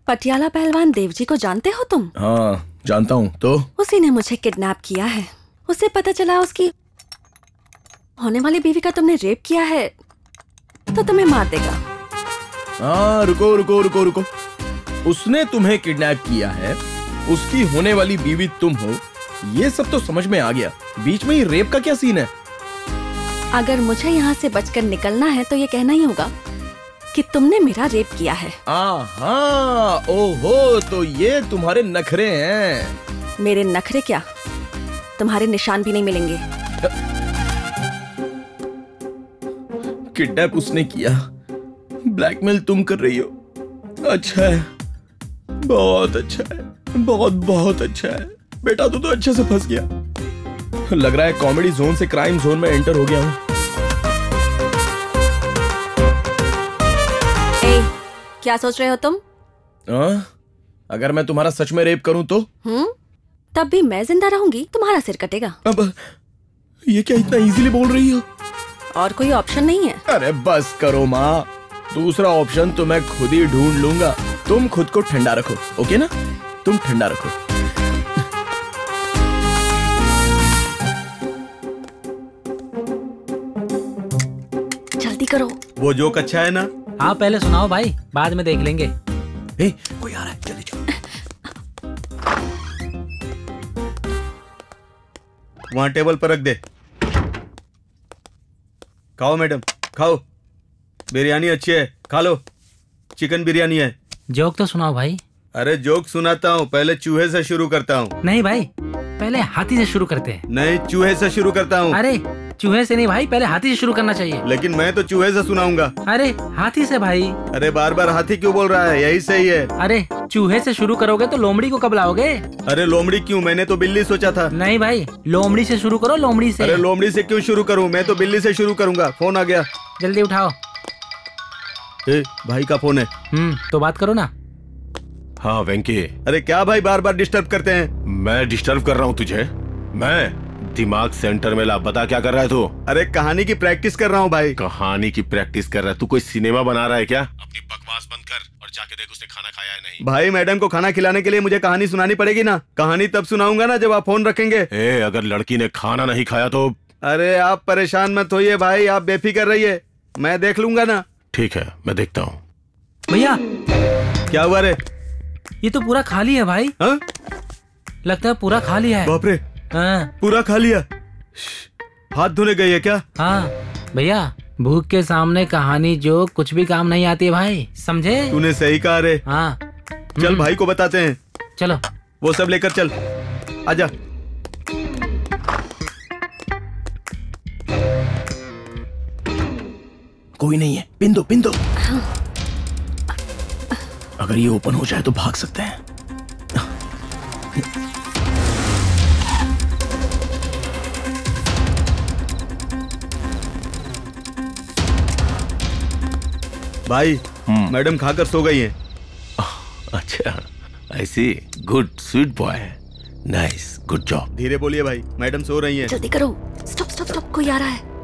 पटियाला पहलवान देवजी को जानते हो तुम? हाँ जानता हूँ। तो उसी ने मुझे किडनैप किया है। उसे पता चला उसकी होने वाली बीवी का तुमने रेप किया है, तो तुम्हें मार देगा। हाँ, रुको रुको रुको रुको। उसने तुम्हें किडनैप किया है, उसकी होने वाली बीवी तुम हो, ये सब तो समझ में आ गया। बीच में ही रेप का क्या सीन है? अगर मुझे यहाँ से बचकर निकलना है तो ये कहना ही होगा कि तुमने मेरा रेप किया है। हाँ, ओहो, तो ये तुम्हारे नखरे हैं। मेरे नखरे क्या, तुम्हारे निशान भी नहीं मिलेंगे। किडनैप उसने किया, ब्लैकमेल तुम कर रही हो। अच्छा है, बहुत अच्छा है, बहुत बहुत अच्छा है बेटा। तू तो अच्छे से फंस गया। लग रहा है कॉमेडी जोन से क्राइम जोन में एंटर हो गया हूँ। क्या सोच रहे हो तुम? अगर मैं तुम्हारा सच में रेप करूं तो? तब भी मैं जिंदा रहूंगी, तुम्हारा सिर कटेगा। अब ये क्या इतना इजीली बोल रही हो? और कोई ऑप्शन नहीं है। अरे बस करो माँ, दूसरा ऑप्शन तो मैं खुद ही ढूंढ लूंगा। तुम खुद को ठंडा रखो, ओके ना? तुम ठंडा रखो। जल्दी करो। वो जोक अच्छा है ना? हाँ, पहले सुनाओ भाई, बाद में देख लेंगे। कोई आ रहा है, जल्दी चलो। वहां टेबल पर रख दे। खाओ मैडम, खाओ। बिरयानी अच्छी है, खा लो। चिकन बिरयानी है। जोक तो सुनाओ भाई। अरे जोक सुनाता हूँ, पहले चूहे से शुरू करता हूँ। नहीं भाई, पहले हाथी से शुरू करते हैं। नहीं, चूहे से शुरू करता हूँ। अरे चूहे से नहीं भाई, पहले हाथी से शुरू करना चाहिए। लेकिन मैं तो चूहे से सुनाऊंगा। अरे हाथी से भाई। अरे बार बार हाथी क्यों बोल रहा है? यही सही है। अरे चूहे से शुरू करोगे तो लोमड़ी को कब लाओगे? अरे लोमड़ी क्यों? मैंने तो बिल्ली सोचा था। नहीं भाई, लोमड़ी से शुरू करो, लोमड़ी से। अरे लोमड़ी से क्यों शुरू करूं? मैं तो बिल्ली से शुरू करूंगा। फोन आ गया, जल्दी उठाओ। भाई का फोन है। तो बात करो ना। हाँ वेंकी। अरे क्या भाई बार बार डिस्टर्ब करते हैं? मैं डिस्टर्ब कर रहा हूँ तुझे? मैं दिमाग सेंटर में ला। बता क्या कर रहा है तू? अरे कहानी की प्रैक्टिस कर रहा हूँ भाई। कहानी की प्रैक्टिस कर रहा है? तू कोई सिनेमा बना रहा है क्या? अपनी बकवास बंद कर और जाके देख उसने खाना खाया है नहीं। भाई मैडम को खाना खिलाने के लिए मुझे कहानी सुनानी पड़ेगी ना। कहानी तब सुनाऊंगा ना जब आप फोन रखेंगे। अगर लड़की ने खाना नहीं खाया तो? अरे आप परेशान मत होइए भाई, आप बेफिक्र रहिए, मैं देख लूंगा ना। ठीक है, मैं देखता हूँ। भैया क्या हुआ रे? ये तो पूरा खाली है भाई। हाँ? लगता है पूरा खाली है। बाप रे, हाँ। पूरा खा लिया। हाथ धोने गई है क्या? हाँ भैया, भूख के सामने कहानी जो कुछ भी काम नहीं आती है भाई, समझे? तूने सही कहा रे। हाँ चल भाई को बताते हैं। चलो, वो सब लेकर चल, आजा। कोई नहीं है, पिन दो पिन दो। अगर ये ओपन हो जाए तो भाग सकते हैं। भाई मैडम खाकर सो गई हैं। अच्छा, ऐसी। Good sweet boy, nice, good job. धीरे बोलिए भाई, मैडम सो रही हैं। जल्दी करो। स्टॉप स्टॉप स्टॉप, कोई आ रहा है।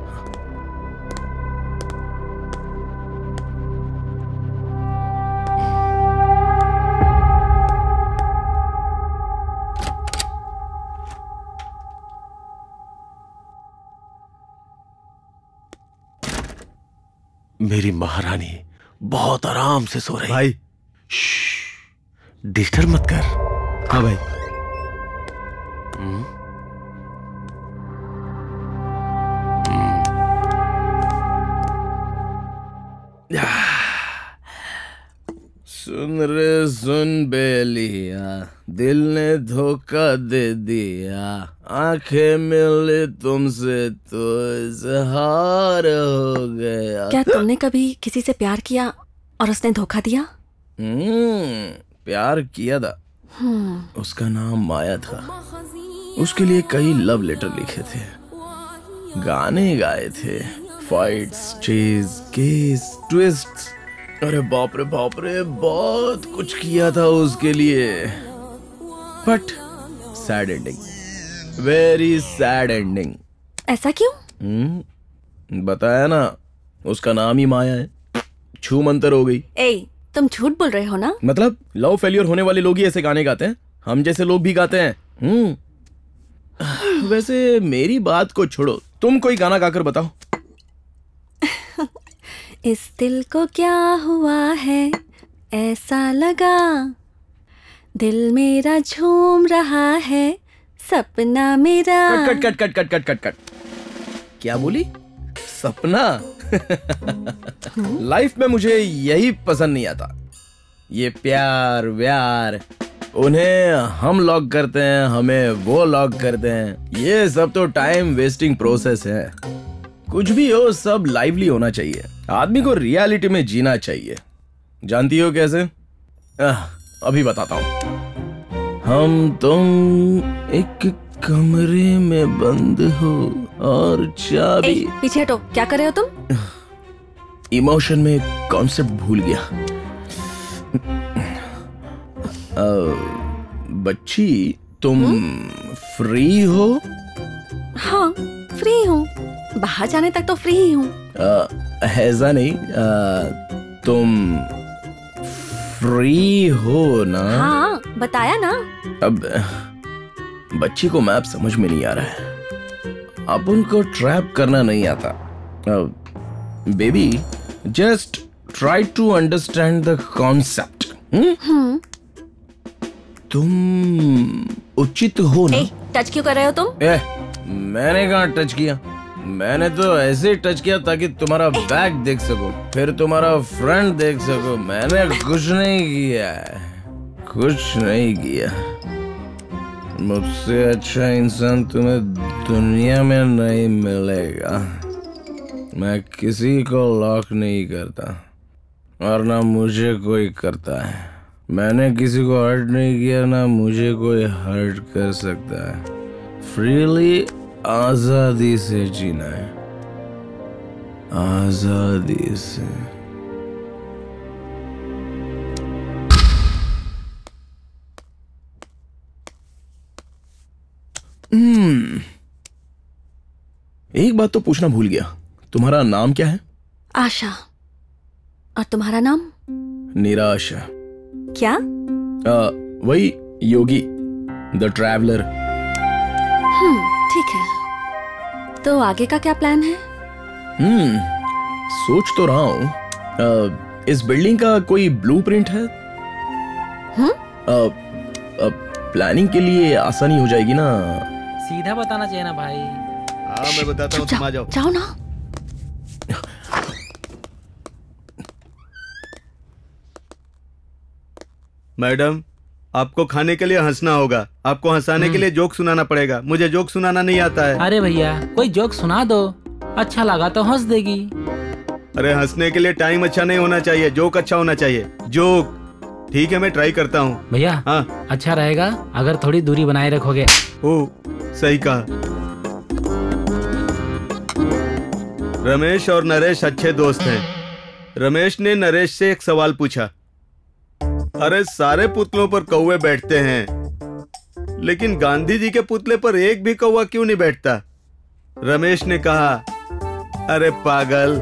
मेरी महारानी बहुत आराम से सो रही। भाई डिस्टर्ब मत कर। हाँ भाई। सुन रे सुन बेलिया, दिल ने धोखा दे दिया, आंखें मिली तुमसे तो इजहार हो गया। क्या तुमने कभी किसी से प्यार किया और उसने धोखा दिया? प्यार किया था। उसका नाम माया था। उसके लिए कई लव लेटर लिखे थे, गाने गाए थे, फाइट्स, चेज, केस, ट्विस्ट्स। अरे बाप रे बाप रे, बहुत कुछ किया था उसके लिए। But sad ending, very sad ending. ऐसा क्यों? बताया ना, उसका नाम ही माया है। छू मंतर हो गई। तुम झूठ बोल रहे हो ना? मतलब लव फेलियर होने वाले लोग ही ऐसे गाने गाते हैं, हम जैसे लोग भी गाते हैं। वैसे मेरी बात को छोड़ो, तुम कोई गाना गाकर बताओ। इस दिल को क्या हुआ है, ऐसा लगा दिल मेरा झूम रहा है, सपना मेरा। Cut cut cut cut cut cut cut. क्या बोली? सपना? लाइफ में मुझे यही पसंद नहीं आता, ये प्यार व्यार। उन्हें हम लॉक करते हैं, हमें वो लॉक करते हैं। ये सब तो टाइम वेस्टिंग प्रोसेस है। कुछ भी हो, सब लाइवली होना चाहिए। आदमी को रियलिटी में जीना चाहिए। जानती हो कैसे? अभी बताता हूँ। हम तुम एक कमरे में बंद हो और चाबी। पीछे हटो, क्या कर रहे हो तुम? इमोशन में कॉन्सेप्ट भूल गया। बच्ची, तुम फ्री हो? हाँ, फ्री हूँ। बाहर जाने तक तो फ्री ही हूँ। ऐसा नहीं, तुम फ्री हो ना? हाँ, बताया ना। अब बच्ची को मैप समझ में नहीं आ रहा है। अब उनको ट्रैप करना नहीं आता। Baby, just try to understand the concept. तुम उचित हो ना? टच क्यों कर रहे हो तुम? मैंने कहाँ टच किया? मैंने तो ऐसे टच किया ताकि तुम्हारा बैग देख सको, फिर तुम्हारा फ्रंट देख सको। मैंने कुछ नहीं किया, कुछ नहीं किया। मुझसे अच्छा इंसान तुम्हें दुनिया में नहीं मिलेगा। मैं किसी को लॉक नहीं करता और ना मुझे कोई करता है। मैंने किसी को हर्ट नहीं किया, ना मुझे कोई हर्ट कर सकता है। फ्रीली आजादी से जीना है, आजादी से। एक बात तो पूछना भूल गया, तुम्हारा नाम क्या है? आशा। और तुम्हारा नाम? निराशा। क्या? वही योगी, द ट्रैवलर। ठीक है, तो आगे का क्या प्लान है? सोच तो रहा हूँ। इस बिल्डिंग का कोई ब्लूप्रिंट है? प्लानिंग के लिए आसानी हो जाएगी ना। सीधा बताना चाहिए ना भाई। हाँ, मैं बताता हूँ, तुम आ जाओ। जाओ ना। मैडम, आपको खाने के लिए हंसना होगा। आपको हंसाने के लिए जोक सुनाना पड़ेगा। मुझे जोक सुनाना नहीं आता है। अरे भैया, कोई जोक सुना दो, अच्छा लगा तो हंस देगी। अरे हंसने के लिए टाइम अच्छा नहीं होना चाहिए, जोक अच्छा होना चाहिए। जोक। ठीक है, मैं ट्राई करता हूँ। भैया, हाँ, अच्छा रहेगा अगर थोड़ी दूरी बनाए रखोगे। ओ, सही कहा। रमेश और नरेश अच्छे दोस्त हैं। रमेश ने नरेश से एक सवाल पूछा। अरे सारे पुतलों पर कौवे बैठते हैं, लेकिन गांधी जी के पुतले पर एक भी कौवा क्यों नहीं बैठता? रमेश ने कहा, अरे पागल,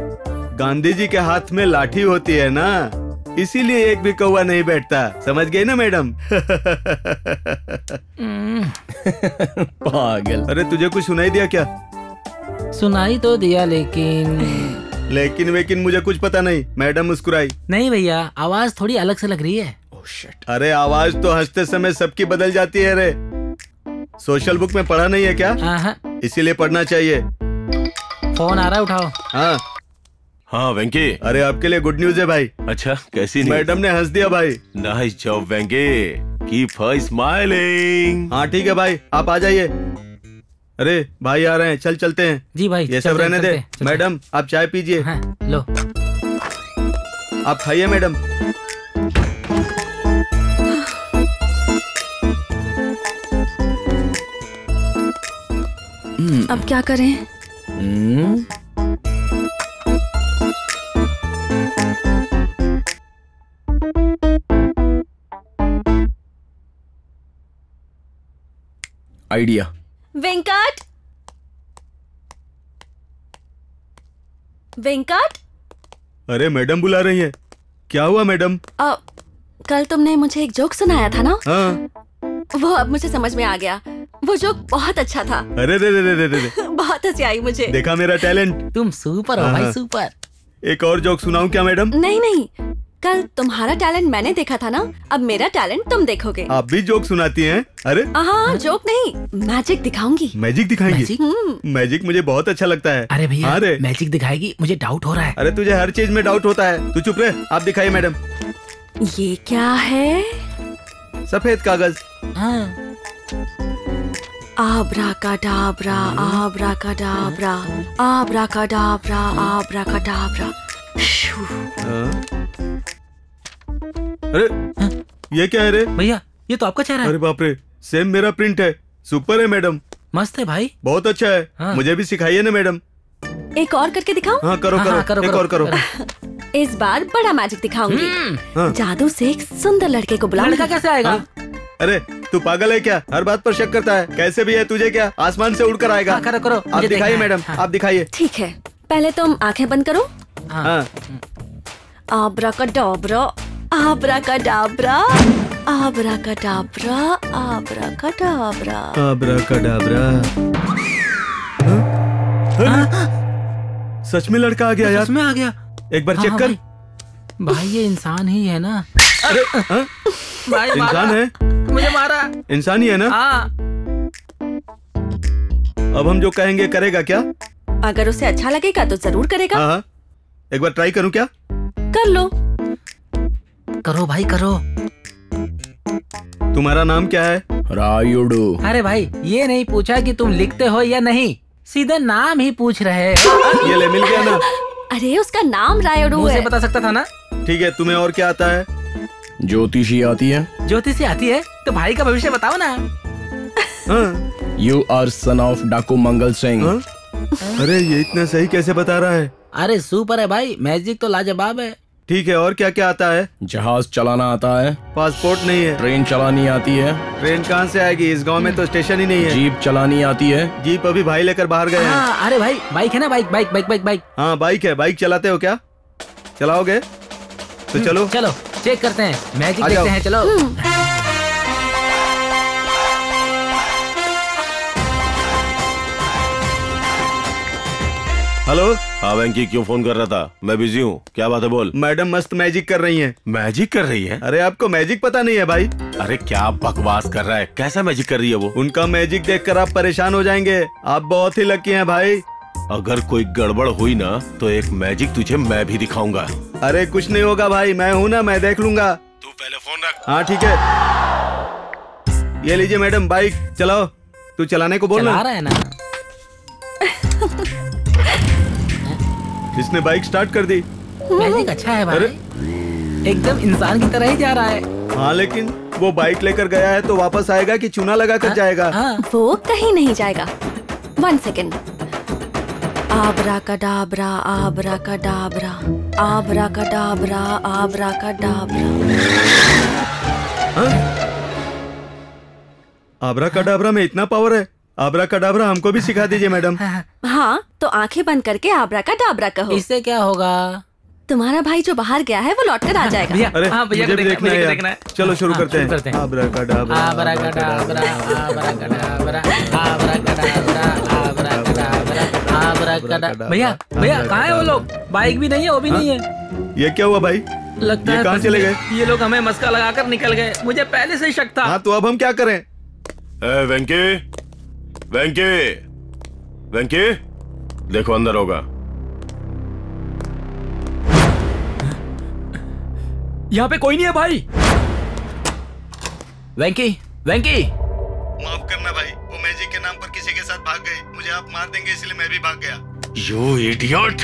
गांधी जी के हाथ में लाठी होती है ना, इसीलिए एक भी कौवा नहीं बैठता। समझ गए ना मैडम? पागल। अरे तुझे कुछ सुनाई दिया क्या? सुनाई तो दिया, लेकिन वेकिन मुझे कुछ पता नहीं। मैडम मुस्कुराई। नहीं भैया, आवाज थोड़ी अलग से लग रही है। अरे आवाज तो हंसते समय सबकी बदल जाती है। रे सोशल बुक में पढ़ा नहीं है क्या? इसीलिए पढ़ना चाहिए। फोन आ रहा है, उठाओ। हाँ वेंकी। अरे आपके लिए गुड न्यूज है भाई। अच्छा, कैसी न्यूज? मैडम ने हंस दिया भाई। नाइस जॉब वेंकी, कीप स्माइलिंग। हाँ ठीक है भाई, आप आ जाइए। अरे भाई आ रहे हैं, चलते हैं। जी भाई, ये सब रहने दे। मैडम आप चाय पीजिए। लो, आप खाइए मैडम। अब क्या करें? आइडिया। वेंकट, वेंकट। अरे मैडम बुला रही है। क्या हुआ मैडम? कल तुमने मुझे एक जोक सुनाया था ना? हाँ। वो अब मुझे समझ में आ गया। वो जोक बहुत अच्छा था। अरे रे रे रे रे रे। बहुत हंसी आई मुझे। देखा मेरा टैलेंट? तुम सुपर हो भाई, सुपर। एक और जोक सुनाऊं क्या मैडम? नहीं नहीं, कल तुम्हारा टैलेंट मैंने देखा था ना, अब मेरा टैलेंट तुम देखोगे। आप भी जोक सुनाती हैं? अरे हाँ, जोक नहीं, मैजिक दिखाऊंगी। मैजिक दिखाएंगी? मैजिक मुझे बहुत अच्छा लगता है। अरे भैया, अरे मैजिक दिखाएगी, मुझे डाउट हो रहा है। अरे तुझे हर चीज में डाउट होता है, तू चुप रहे। आप दिखाइए मैडम। ये क्या है? सफेद कागज। आब्राकाडाब्रा, आब्राकाडाब्रा, आब्राकाडाब्रा, आब्राकाडाब्रा। शू। अरे ये क्या है रे? भैया ये तो आपका चेहरा है। अरे बाप रे, सेम मेरा प्रिंट है। सुपर है मैडम। मस्त है भाई। बहुत अच्छा है। मुझे भी सिखाइए ना मैडम। एक और करके दिखाऊं? हाँ करो करो, एक और करो। इस बार बड़ा मैजिक दिखाऊंगी। जादू से एक सुंदर लड़के को बुलाऊंगी। लड़का कैसे आएगा? अरे तू पागल है क्या? हर बात पर शक करता है। कैसे भी है, तुझे क्या आसमान से उड़कर आएगा? करो करो, आप दिखाइए मैडम, आप दिखाइए। ठीक है, पहले तुम आंखें बंद करो। हाँ। आब्राकाडाब्रा, आब्राकाडाब्रा, आब्राकाडाब्रा, आब्राकाडाब्रा, आब्राकाडाब्रा। सच में लड़का आ गया यार। सच में आ गया। एक बार चेक कर। भाई ये इंसान ही है ना? अरे भाई इंसान है? मुझे मारा। इंसान ही है ना? हाँ। अब हम जो कहेंगे करेगा क्या? अगर उसे अच्छा लगेगा तो जरूर करेगा। हाँ, एक बार ट्राई करूं क्या? कर लो। करो भाई करो। तुम्हारा नाम क्या है? रायुडू। अरे भाई ये नहीं पूछा कि तुम लिखते हो या नहीं, सीधे नाम ही पूछ रहे। ये ले, मिल गया ना? अरे उसका नाम रायुडू है। मुझे बता सकता था ना। ठीक है, तुम्हें और क्या आता है? ज्योतिषी आती है। ज्योतिषी आती है तो भाई का भविष्य बताओ ना। यू आर सन ऑफ डाकू मंगल सिंह। अरे ये इतना सही कैसे बता रहा है? अरे सुपर है भाई, मैजिक तो लाजवाब है। ठीक है, और क्या क्या आता है? जहाज चलाना आता है। पासपोर्ट नहीं है। ट्रेन चलानी आती है। ट्रेन कहाँ से आएगी? इस गांव में तो स्टेशन ही नहीं है। जीप चलानी आती है। जीप अभी भाई लेकर बाहर गए हैं। अरे भाई बाइक है ना? Bike bike bike bike bike. हाँ बाइक है। बाइक चलाते हो क्या? चलाओगे तो चलो। चलो चेक करते हैं, मैजिक देखते हैं। चलो। हेलो। हाँ वेंकी, क्यों फोन कर रहा था? मैं बिजी हूँ, क्या बात है बोल। मैडम मस्त मैजिक कर रही हैं। मैजिक कर रही है? अरे आपको मैजिक पता नहीं है भाई? अरे क्या बकवास कर रहा है, कैसा मैजिक कर रही है वो? उनका मैजिक देखकर आप परेशान हो जाएंगे। आप बहुत ही लकी हैं भाई। अगर कोई गड़बड़ हुई ना तो एक मैजिक तुझे मैं भी दिखाऊंगा। अरे कुछ नहीं होगा भाई, मैं हूँ ना, मैं देख लूंगा। तू पहले फोन रख। हाँ ठीक है, ये लीजिए मैडम बाइक चलाओ। तू चलाने को बोल चला रहा है ना? इसने बाइक स्टार्ट कर दी। मैजिक अच्छा है भाई, एकदम इंसान की तरह ही जा रहा है। हाँ लेकिन वो बाइक लेकर गया है तो वापस आएगा कि चूना लगा कर जाएगा? वो कहीं नहीं जाएगा। 1 सेकेंड। आब्राकाडाब्रा, आब्राकाडाब्रा, आब्राकाडाब्रा, आब्राकाडाब्रा। आब्राकाडाब्रा में इतना पावर है? आब्राकाडाब्रा हमको भी सिखा दीजिए मैडम। हाँ तो आंखें बंद करके आब्राकाडाब्रा कहो। इससे क्या होगा? तुम्हारा भाई जो बाहर गया है वो लौट कर आ जाएगा। अरे मुझे भी देखना है यार। चलो शुरू करते हैं। आब्राकाडाब्रा, आब्राकाडाब्रा, आब्राकाडाब्रा, आब्राकाडाब्रा, आब्राकाडाब्रा, आब्राकाडाब्रा। भैया भैया कहाँ है वो लोग? बाइक भी नहीं है, वो भी नहीं है। ये क्या हुआ भाई? लगता है कहाँ चले गए? ये लोग हमें मस्का लगाकर निकल गए। मुझे पहले से ही शक था। हाँ तो अब हम क्या करें? वेंकी, वेंकी, वेंकी, देखो अंदर होगा। यहाँ पे कोई नहीं है भाई। वेंकी, वेंकी। माफ करना भाई, वो मैजिक के नाम पर किसी के साथ भाग गए। मुझे आप मार देंगे इसलिए मैं भी भाग गया। You idiot!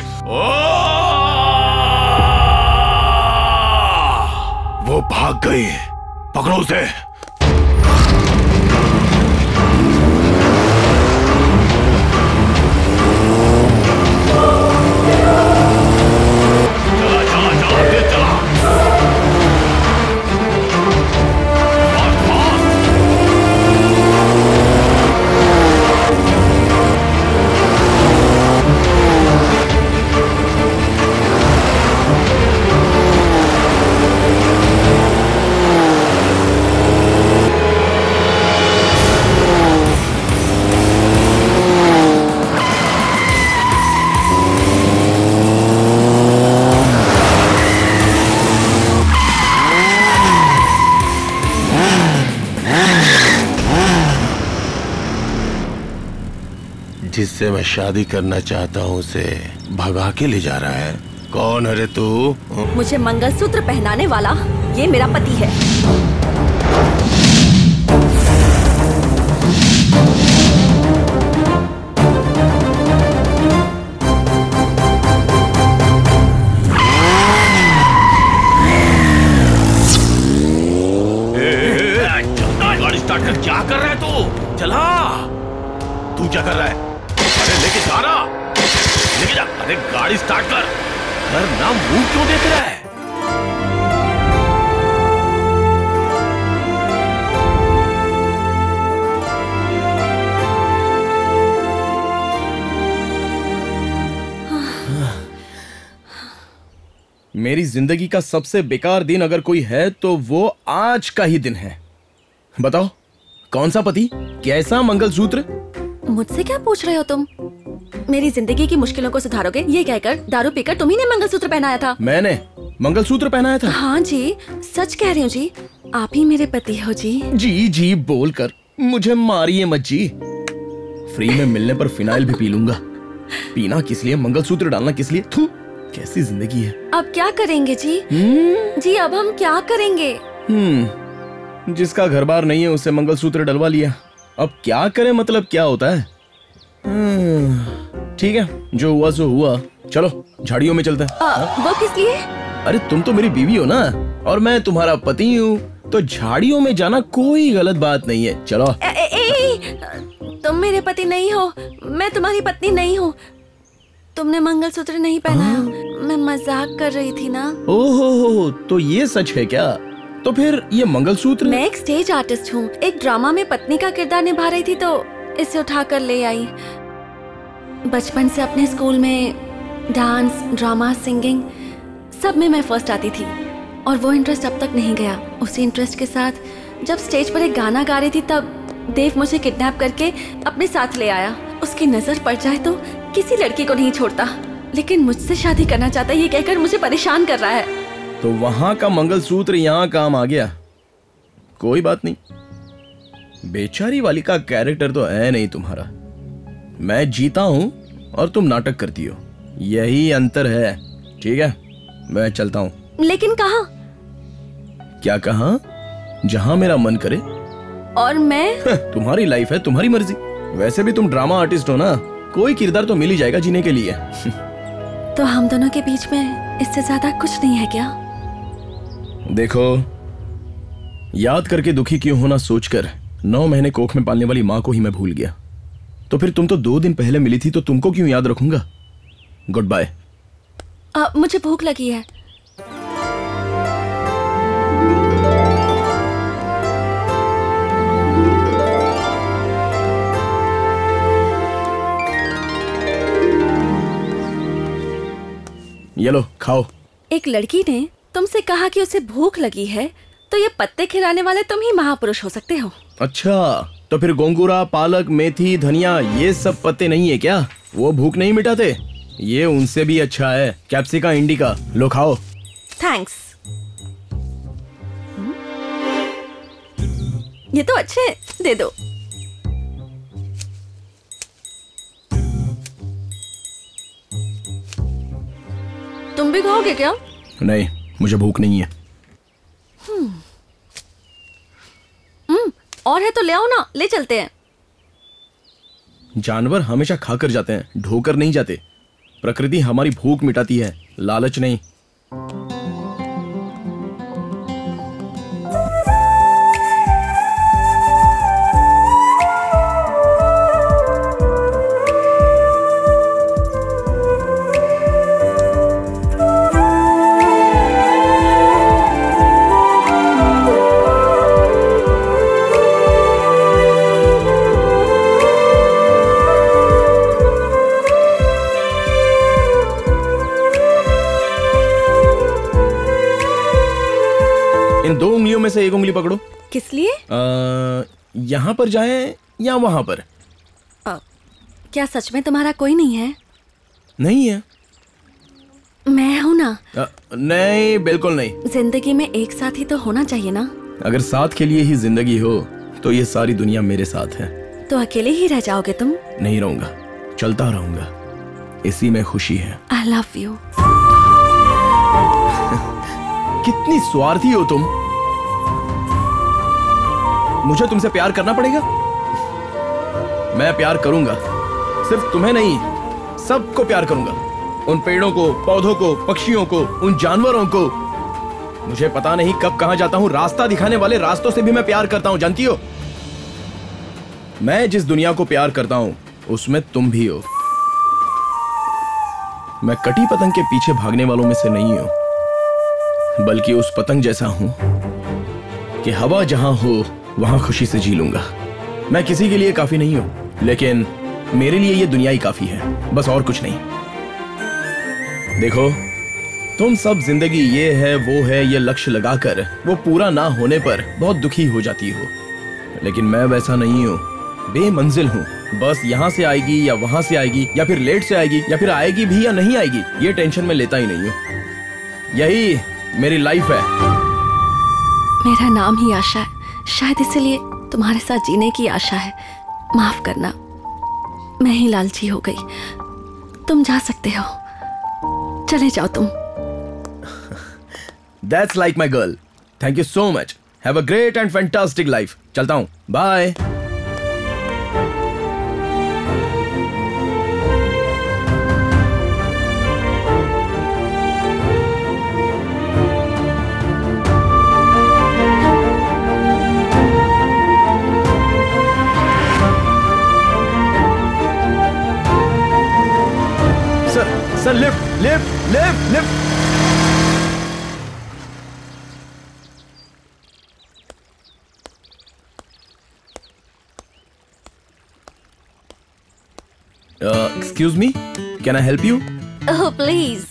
वो भाग गई, पकड़ो उसे। जिससे मैं शादी करना चाहता हूँ उसे भगा के ले जा रहा है। कौन है रे तू? मुझे मंगलसूत्र पहनाने वाला ये मेरा पति है। गाड़ी स्टार्ट कर। क्या कर रहा है तू? चला। तू क्या कर रहा है? अरे लेके जा रहा, लेके जा। अरे गाड़ी स्टार्ट कर। कर ना, मुंह क्यों देख रहा है? मेरी जिंदगी का सबसे बेकार दिन अगर कोई है तो वो आज का ही दिन है। बताओ कौन सा पति, कैसा मंगलसूत्र? मुझसे क्या पूछ रहे हो तुम? मेरी जिंदगी की मुश्किलों को सुधारोगे ये कहकर दारू पीकर तुम ही ने मंगलसूत्र पहनाया था। मैंने मंगलसूत्र पहनाया था? हाँ जी, सच कह रही हूँ जी, आप ही मेरे पति हो जी। जी जी बोलकर मुझे मारिए मत जी। फ्री में मिलने पर फिनाइल भी पी लूंगा। पीना किस लिए, मंगलसूत्र डालना किस लिए? थू, कैसी जिंदगी है। अब क्या करेंगे जी? जी अब हम क्या करेंगे? जिसका घर बार नहीं है उसे मंगलसूत्र डलवा लिया, अब क्या करें, मतलब क्या होता है। ठीक है, जो हुआ सो हुआ। चलो झाड़ियों में चलते हैं। वो किस लिए? अरे तुम तो मेरी बीवी हो ना, और मैं तुम्हारा पति हूँ, तो झाड़ियों में जाना कोई गलत बात नहीं है। चलो। तुम मेरे पति नहीं हो, मैं तुम्हारी पत्नी नहीं हूँ। तुमने मंगलसूत्र नहीं पहनाया, मैं मजाक कर रही थी ना। ओहो, तो ये सच है क्या? तो फिर ये मंगलसूत्र? मैं एक स्टेज आर्टिस्ट हूँ, एक ड्रामा में पत्नी का किरदार निभा रही थी तो इसे उठाकर ले आई। बचपन से अपने स्कूल में डांस, ड्रामा, सिंगिंग सब में मैं फर्स्ट आती थी और वो इंटरेस्ट अब तक नहीं गया। उसी इंटरेस्ट के साथ जब स्टेज पर एक गाना गा रही थी तब देव मुझे किडनैप करके अपने साथ ले आया। उसकी नजर पड़ जाए तो किसी लड़की को नहीं छोड़ता, लेकिन मुझसे शादी करना चाहता है ये कहकर मुझे परेशान कर रहा है। तो वहां का मंगलसूत्र यहाँ काम आ गया। कोई बात नहीं, बेचारी वाली का कैरेक्टर तो है नहीं तुम्हारा। मैं जीता हूं और तुम नाटक करती हो, यही अंतर है। ठीक है, मैं चलता हूं। लेकिन कहाँ? क्या कहाँ? जहां मेरा मन करे। और मैं? तुम्हारी लाइफ है, तुम्हारी मर्जी। वैसे भी तुम ड्रामा आर्टिस्ट हो ना, कोई किरदार तो मिल ही जाएगा जीने के लिए। तो हम दोनों के बीच में इससे ज्यादा कुछ नहीं है क्या? देखो, याद करके दुखी क्यों होना सोचकर 9 महीने कोख में पालने वाली माँ को ही मैं भूल गया। तो फिर तुम तो 2 दिन पहले मिली थी, तो तुमको क्यों याद रखूंगा। Good bye. मुझे भूख लगी है। ये लो, खाओ। एक लड़की ने तुमसे कहा कि उसे भूख लगी है, तो ये पत्ते खिलाने वाले तुम ही महापुरुष हो सकते हो। अच्छा, तो फिर गोंगूरा, पालक, मेथी, धनिया ये सब पत्ते नहीं है क्या? वो भूख नहीं मिटाते? ये उनसे भी अच्छा है, कैप्सिका इंडिका। लो खाओ। थैंक्स। ये तो अच्छे हैं, दे दो। तुम भी खाओगे क्या? नहीं, मुझे भूख नहीं है। और है तो ले आओ ना, ले चलते हैं। जानवर हमेशा खाकर जाते हैं, ढोकर नहीं जाते। प्रकृति हमारी भूख मिटाती है, लालच नहीं। इन 2 उंगलियों में से एक उंगली पकड़ो। किस लिए? यहाँ पर जाएं या वहां पर? क्या सच में तुम्हारा कोई नहीं है? नहीं है। मैं हूं ना। नहीं, बिल्कुल नहीं। जिंदगी में एक साथ ही तो होना चाहिए ना। अगर साथ के लिए ही जिंदगी हो तो ये सारी दुनिया मेरे साथ है। तो अकेले ही रह जाओगे तुम? नहीं रहूंगा, चलता रहूंगा, इसी में खुशी है। I love you. कितनी स्वार्थी हो तुम। मुझे तुमसे प्यार करना पड़ेगा? मैं प्यार करूंगा, सिर्फ तुम्हें नहीं, सबको प्यार करूंगा। उन पेड़ों को, पौधों को, पक्षियों को, उन जानवरों को। मुझे पता नहीं कब कहां जाता हूं, रास्ता दिखाने वाले रास्तों से भी मैं प्यार करता हूं, जानती हो? मैं जिस दुनिया को प्यार करता हूं उसमें तुम भी हो। मैं कटी पतंग के पीछे भागने वालों में से नहीं हूं, बल्कि उस पतंग जैसा हूं कि हवा जहां हो वहां खुशी से जी लूंगा। मैं किसी के लिए काफी नहीं हूं, लेकिन मेरे लिए ये दुनिया ही काफी है, बस और कुछ नहीं। देखो, तुम सब जिंदगी ये है वो है ये लक्ष्य लगाकर वो पूरा ना होने पर बहुत दुखी हो जाती हो, लेकिन मैं वैसा नहीं हूं। बेमंजिल हूं, बस यहां से आएगी या वहां से आएगी, या फिर लेट से आएगी, या फिर आएगी भी या नहीं आएगी, ये टेंशन में लेता ही नहीं हूं। यही मेरी लाइफ है। मेरा नाम ही आशा है, शायद इसलिए तुम्हारे साथ जीने की आशा है। माफ करना, मैं ही लालची हो गई। तुम जा सकते हो, चले जाओ तुम। That's like my girl. Thank you so much. Have a great and fantastic life. चलता हूँ. Bye. Sir, lift. Excuse me, can I help you? Oh, please.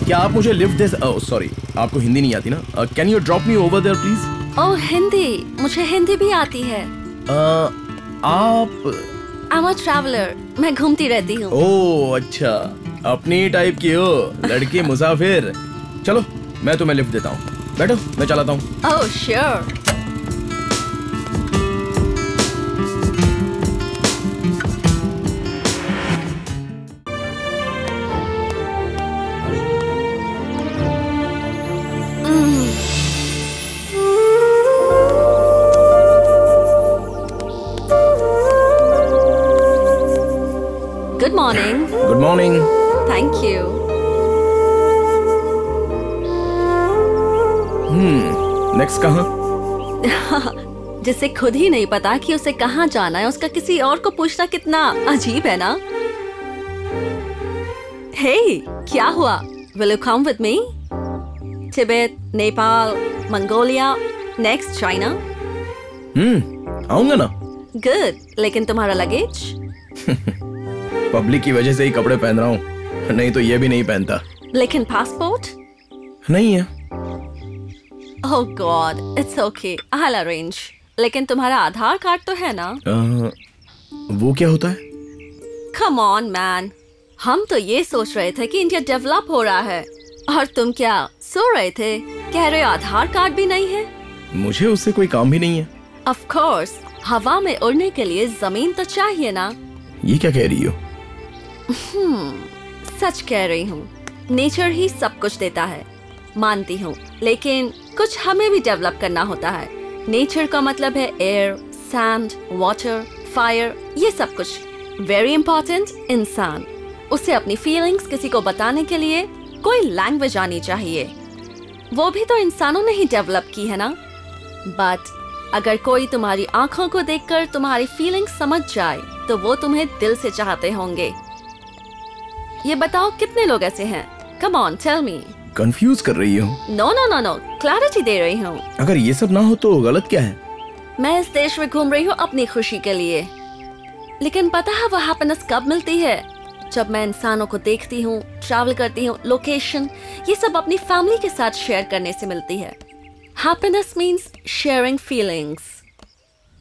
क्या आप मुझे लिफ्ट दे? सॉरी, आपको हिंदी नहीं आती ना? Can you drop me over there please? Oh, Hindi, मुझे हिंदी भी आती है। आप? I'm a traveler, मैं घूमती रहती हूँ। ओह अच्छा, अपनी टाइप की हो, लड़की मुसाफिर। चलो, मैं तुम्हें लिफ्ट देता हूँ, बैठो, मैं चलाता हूँ। Oh sure. Good morning. Good morning. Thank you. Next कहाँ? जिसे खुद ही नहीं पता कि उसे कहाँ जाना है, उसका किसी और को पूछना कितना अजीब है ना? Hey, क्या हुआ? Will you come with me? Tibet, Nepal, Mongolia, next China. आऊंगा ना? Good, लेकिन तुम्हारा लगेज? पब्लिक की वजह से ही कपड़े पहन रहा हूँ, नहीं तो ये भी नहीं पहनता। लेकिन पासपोर्ट? नहीं है। Oh God, it's okay, I'll arrange. लेकिन तुम्हारा आधार कार्ड तो है ना? वो क्या होता है? Come on man, हम तो ये सोच रहे थे कि इंडिया डेवलप हो रहा है, और तुम क्या सो रहे थे? कह रहे हो आधार कार्ड भी नहीं है? मुझे उससे कोई काम भी नहीं है। Of course, हवा में उड़ने के लिए जमीन तो चाहिए ना? ये क्या कह रही हो? सच कह रही हूँ, नेचर ही सब कुछ देता है, मानती हूँ, लेकिन कुछ हमें भी डेवलप करना होता है। नेचर का मतलब है एयर, सैंड, वाटर, फायर, ये सब कुछ। वेरी इंपॉर्टेंट, इंसान, उसे अपनी फीलिंग्स किसी को बताने के लिए कोई लैंग्वेज आनी चाहिए। वो भी तो इंसानों ने ही डेवलप की है ना? बट अगर कोई तुम्हारी आंखों को देखकर तुम्हारी फीलिंग्स समझ जाए तो वो तुम्हें दिल से चाहते होंगे। ये बताओ कितने लोग ऐसे हैं? Come on, tell me. Confuse कर रही हो? No no no no, clarity दे रही हूँ। अगर ये सब ना हो तो गलत क्या है? मैं इस देश में घूम रही हूँ अपनी खुशी के लिए, लेकिन पता है वो हैप्पीनेस कब मिलती है? जब मैं इंसानों को देखती हूँ, ट्रैवल करती हूँ, लोकेशन, ये सब अपनी फैमिली के साथ शेयर करने से मिलती है। Happiness means sharing feelings.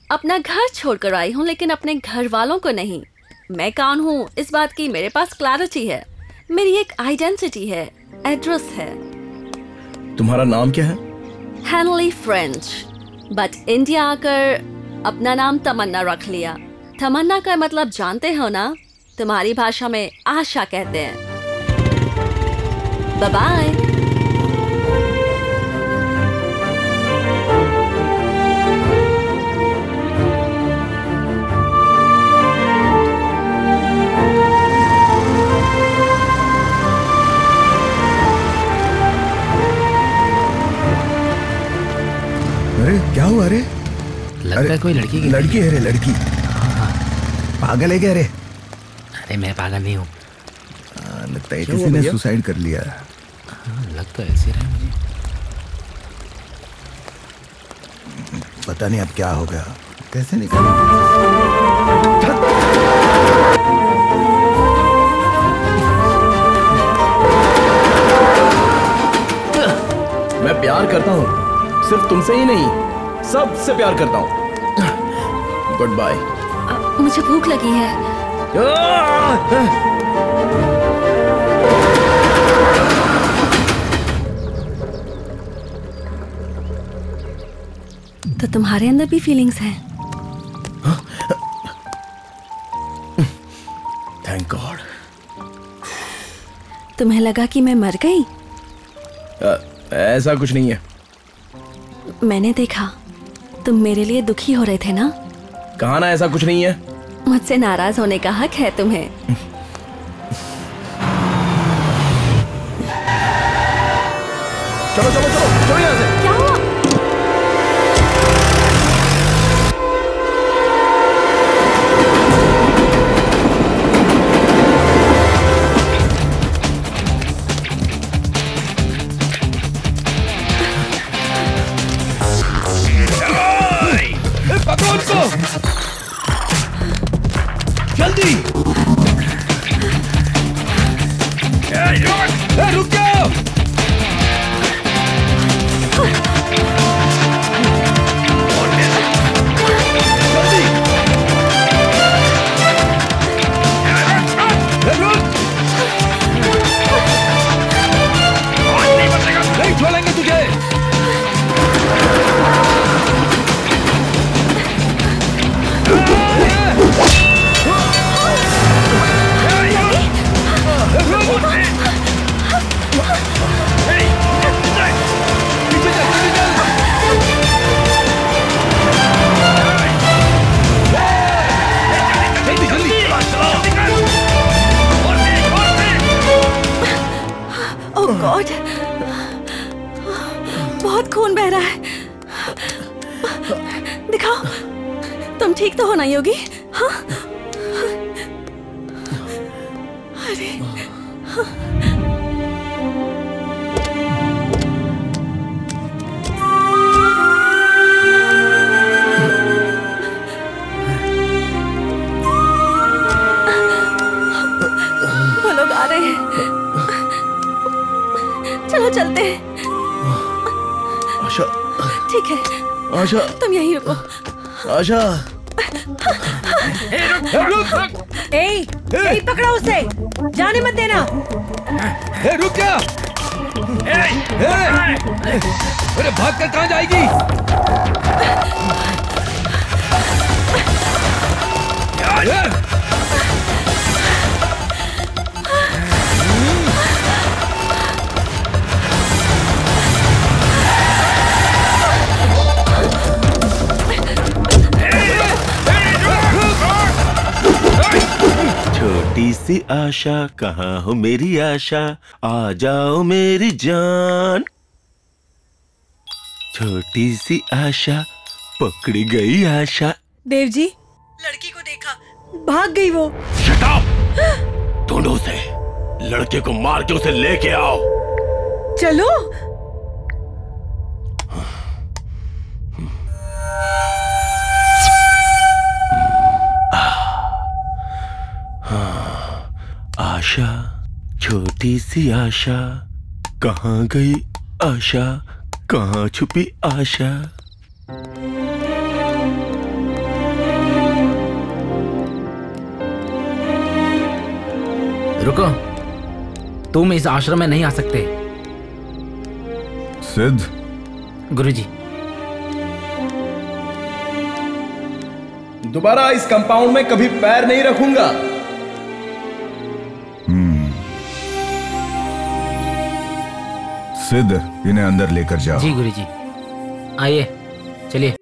अपना घर छोड़कर आई हूँ, लेकिन अपने घर वालों को नहीं। मैं कौन हूँ इस बात की मेरे पास क्लैरिटी है। मेरी एक आइडेंटिटी है, एड्रेस है। तुम्हारा नाम क्या है? हेनली फ्रेंच, बट इंडिया आकर अपना नाम तमन्ना रख लिया। तमन्ना का मतलब जानते हो ना? तुम्हारी भाषा में आशा कहते हैं। Bye bye. अरे क्या हुआ? अरे लगता है कोई लड़की की। लड़की है रे, लड़की। पागल है क्या रे? अरे मैं पागल नहीं हूँ। लगता है किसी ने सुसाइड कर लिया। लग तो ऐसे रहा है मुझे। पता नहीं अब क्या होगा, कैसे निकल। मैं प्यार करता हूँ, सिर्फ तुमसे ही नहीं, सबसे प्यार करता हूँ। Good bye. मुझे भूख लगी है। तो तुम्हारे अंदर भी फीलिंग्स हैं? Thank God. तुम्हें लगा कि मैं मर गई? ऐसा कुछ नहीं है। मैंने देखा तुम मेरे लिए दुखी हो रहे थे ना? कहा ना ऐसा कुछ नहीं है। मुझसे नाराज होने का हक है तुम्हें। चलो चलो चलो चलो यहाँ से। क्या हुआ? पकड़ो उसको, जल्दी। रुक जाओ। नहीं छोड़ेंगे तुझे। ओह गॉड, बहुत खून बह रहा है। दिखाओ, तुम ठीक तो हो ना योगी? हाँ? अरे वो लोग आ रहे हैं। चलो चलते हैं। आशा। ठीक है, आशा तुम यहीं रुको। आशा। ए, पकड़ो उसे, जाने मत देना। रुक जा। अरे भाग कर कहाँ जाएगी? छोटी सी आशा, कहाँ हो मेरी आशा, आ जाओ मेरी जान। छोटी सी आशा, पकड़ी गई आशा। देव जी, लड़की को देखा, भाग गई वो। Shut up! ढूंढो उसे, लड़के को मार के उसे लेके आओ। चलो। आशा, छोटी सी आशा, कहाँ गई आशा, कहाँ छुपी आशा। रुको, तुम इस आश्रम में नहीं आ सकते। सिद्ध। गुरुजी। दोबारा इस कंपाउंड में कभी पैर नहीं रखूंगा। सिद्ध, इन्हें अंदर लेकर जाओ। जी गुरुजी। आइए, चलिए।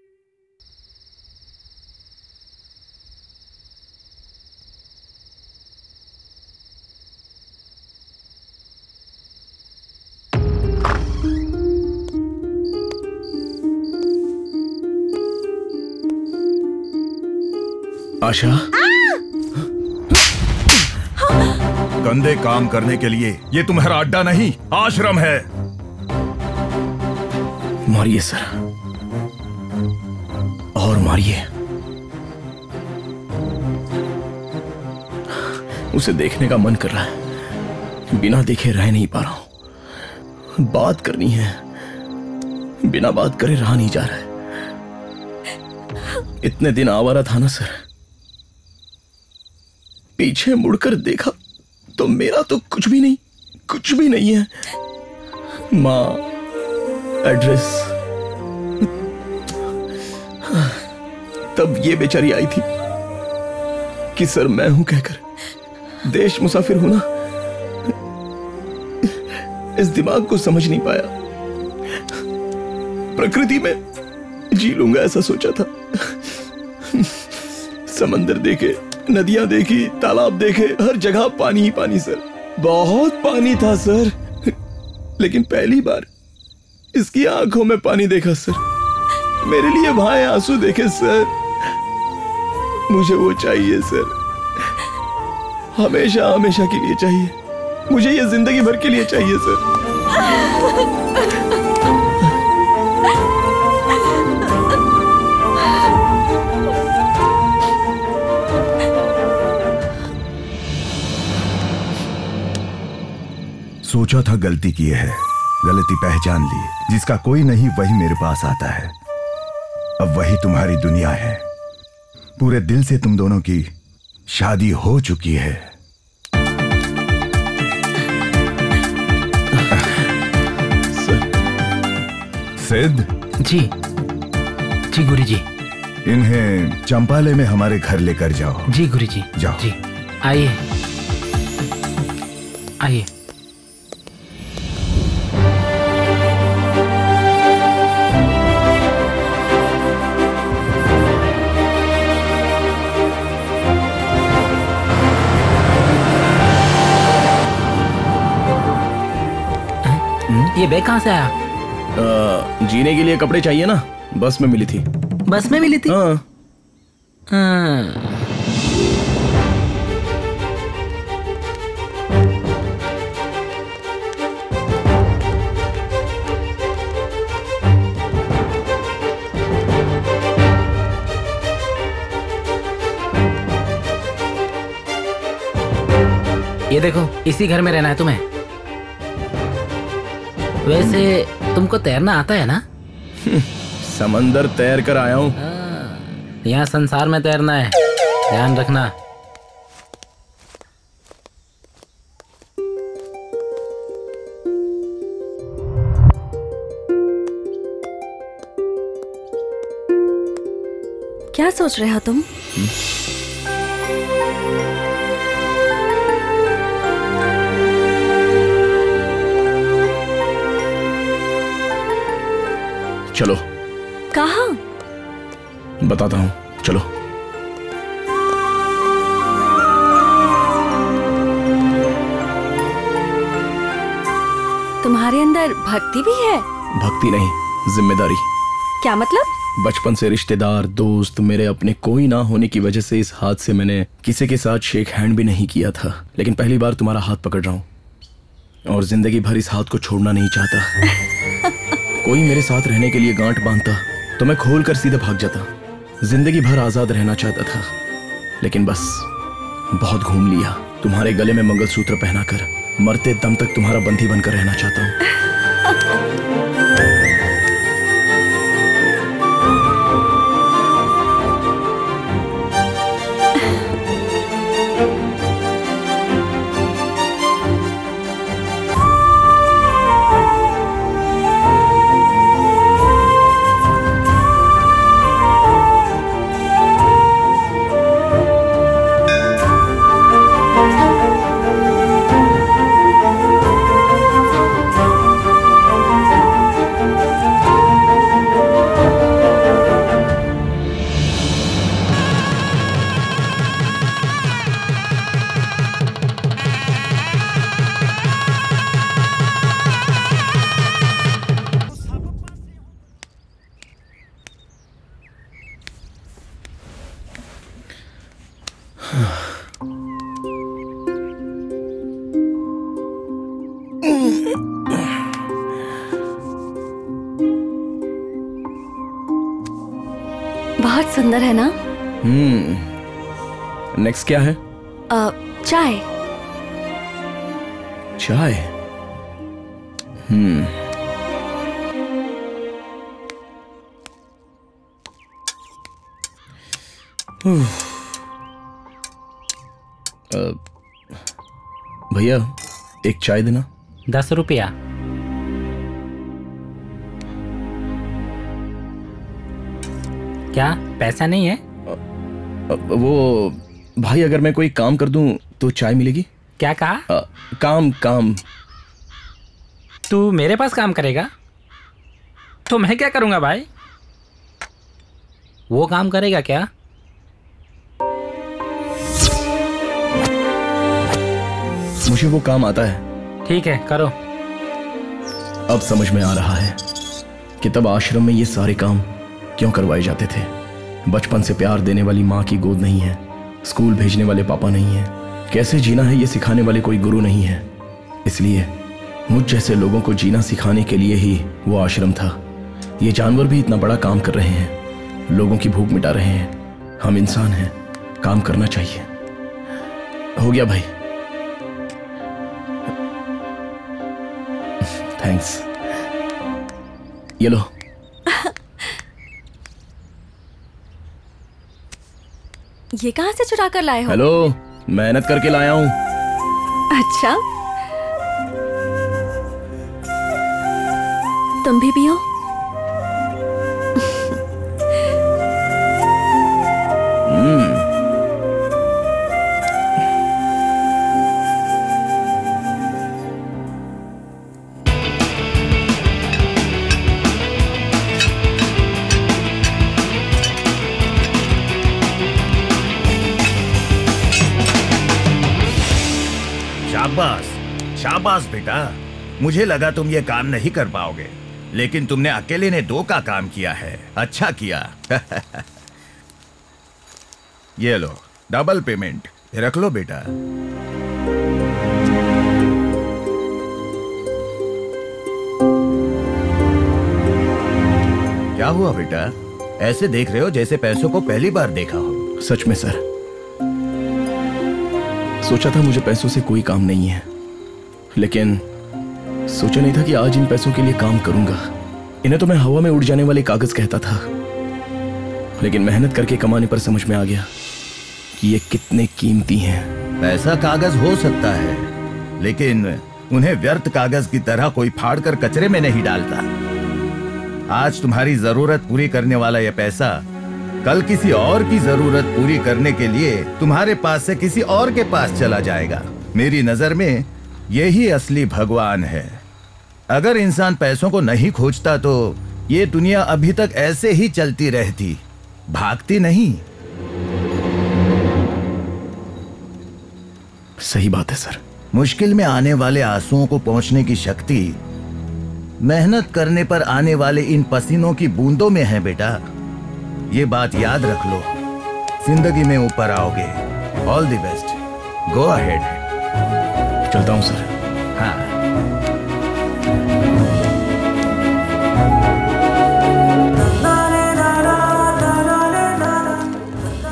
आशा, गंदे काम करने के लिए ये तुम्हारा अड्डा नहीं, आश्रम है। मारिए सर, और मारिए। उसे देखने का मन कर रहा है, बिना देखे रह नहीं पा रहा हूं। बात करनी है, बिना बात करे रहा नहीं जा रहा है। इतने दिन आवारा था ना सर, पीछे मुड़कर देखा तो मेरा तो कुछ भी नहीं है। माँ, एड्रेस, तब ये बेचारी आई थी कि सर मैं हूं कहकर। देश मुसाफिर हूं ना, इस दिमाग को समझ नहीं पाया। प्रकृति में जी लूंगा ऐसा सोचा था। समंदर देखे, नदियां देखी, तालाब देखे, हर जगह पानी ही पानी सर। बहुत पानी था सर, लेकिन पहली बार इसकी आंखों में पानी देखा सर। मेरे लिए भाई आंसू देखे सर। मुझे वो चाहिए सर, हमेशा हमेशा के लिए चाहिए। मुझे ये जिंदगी भर के लिए चाहिए सर। सोचा था गलती की है, गलती पहचान ली। जिसका कोई नहीं वही मेरे पास आता है। अब वही तुम्हारी दुनिया है। पूरे दिल से तुम दोनों की शादी हो चुकी है। सिद्ध। जी गुरुजी। इन्हें चंपाले में हमारे घर लेकर जाओ। जी गुरुजी। जाओ। जी, आइए आइए। ये बैग कहाँ से आया? जीने के लिए कपड़े चाहिए ना, बस में मिली थी। बस में मिली थी? हाँ। ये देखो, इसी घर में रहना है तुम्हें। वैसे तुमको तैरना आता है ना? समंदर तैर कर आया हूँ। यहाँ संसार में तैरना है, ध्यान रखना। क्या सोच रहे हो तुम? चलो। कहाँ? बताता हूँ, चलो। तुम्हारे अंदर भक्ति भी है? भक्ति नहीं, जिम्मेदारी। क्या मतलब? बचपन से रिश्तेदार, दोस्त, मेरे अपने कोई ना होने की वजह से इस हाथ से मैंने किसी के साथ शेक हैंड भी नहीं किया था। लेकिन पहली बार तुम्हारा हाथ पकड़ रहा हूँ और जिंदगी भर इस हाथ को छोड़ना नहीं चाहता। कोई मेरे साथ रहने के लिए गांठ बांधता तो मैं खोल कर सीधे भाग जाता। जिंदगी भर आजाद रहना चाहता था, लेकिन बस बहुत घूम लिया। तुम्हारे गले में मंगलसूत्र पहनाकर मरते दम तक तुम्हारा बंधी बनकर रहना चाहता हूँ। बहुत सुंदर है ना? नेक्स्ट क्या है? चाय। चाय? भैया एक चाय देना। 10 रुपया। क्या पैसा नहीं है? वो भाई अगर मैं कोई काम कर दूं तो चाय मिलेगी? क्या कहा? काम। तू मेरे पास काम करेगा तो मैं क्या करूंगा भाई? वो काम करेगा क्या? मुझे वो काम आता है। ठीक है करो। अब समझ में आ रहा है कि तब आश्रम में ये सारे काम क्यों करवाए जाते थे। बचपन से प्यार देने वाली माँ की गोद नहीं है, स्कूल भेजने वाले पापा नहीं है, कैसे जीना है ये सिखाने वाले कोई गुरु नहीं है। इसलिए मुझ जैसे लोगों को जीना सिखाने के लिए ही वो आश्रम था। ये जानवर भी इतना बड़ा काम कर रहे हैं, लोगों की भूख मिटा रहे हैं। हम इंसान हैं, काम करना चाहिए। हो गया भाई। थैंक्स। ये लो। ये कहां से चुरा कर लाए हो? हेलो, मेहनत करके लाया हूं। अच्छा, तुम भी पियो। शाबाश बेटा, मुझे लगा तुम ये काम नहीं कर पाओगे, लेकिन तुमने अकेले ने 2 का काम किया है। अच्छा किया। ये लो डबल पेमेंट, रख लो बेटा। क्या हुआ बेटा, ऐसे देख रहे हो जैसे पैसों को पहली बार देखा हो? सच में सर, सोचा था मुझे पैसों से कोई काम नहीं है, लेकिन सोचा नहीं था कि आज इन पैसों के लिए काम करूंगा। इन्हें तो मैं हवा में उड़ जाने वाले कागज कहता था, लेकिन मेहनत करके कमाने पर समझ में आ गया कि ये कितने कीमती हैं। पैसा कागज हो सकता है, लेकिन उन्हें व्यर्थ कागज की तरह कोई फाड़ कर कचरे में नहीं डालता। आज तुम्हारी जरूरत पूरी करने वाला यह पैसा कल किसी और की जरूरत पूरी करने के लिए तुम्हारे पास से किसी और के पास चला जाएगा। मेरी नजर में यही असली भगवान है। अगर इंसान पैसों को नहीं खोजता तो ये दुनिया अभी तक ऐसे ही चलती रहती, भागती नहीं। सही बात है सर। मुश्किल में आने वाले आंसुओं को पहुंचने की शक्ति मेहनत करने पर आने वाले इन पसीनों की बूंदों में है बेटा। ये बात याद रख लो, जिंदगी में ऊपर आओगे। All the best, go ahead. चलता हूं सर। हाँ।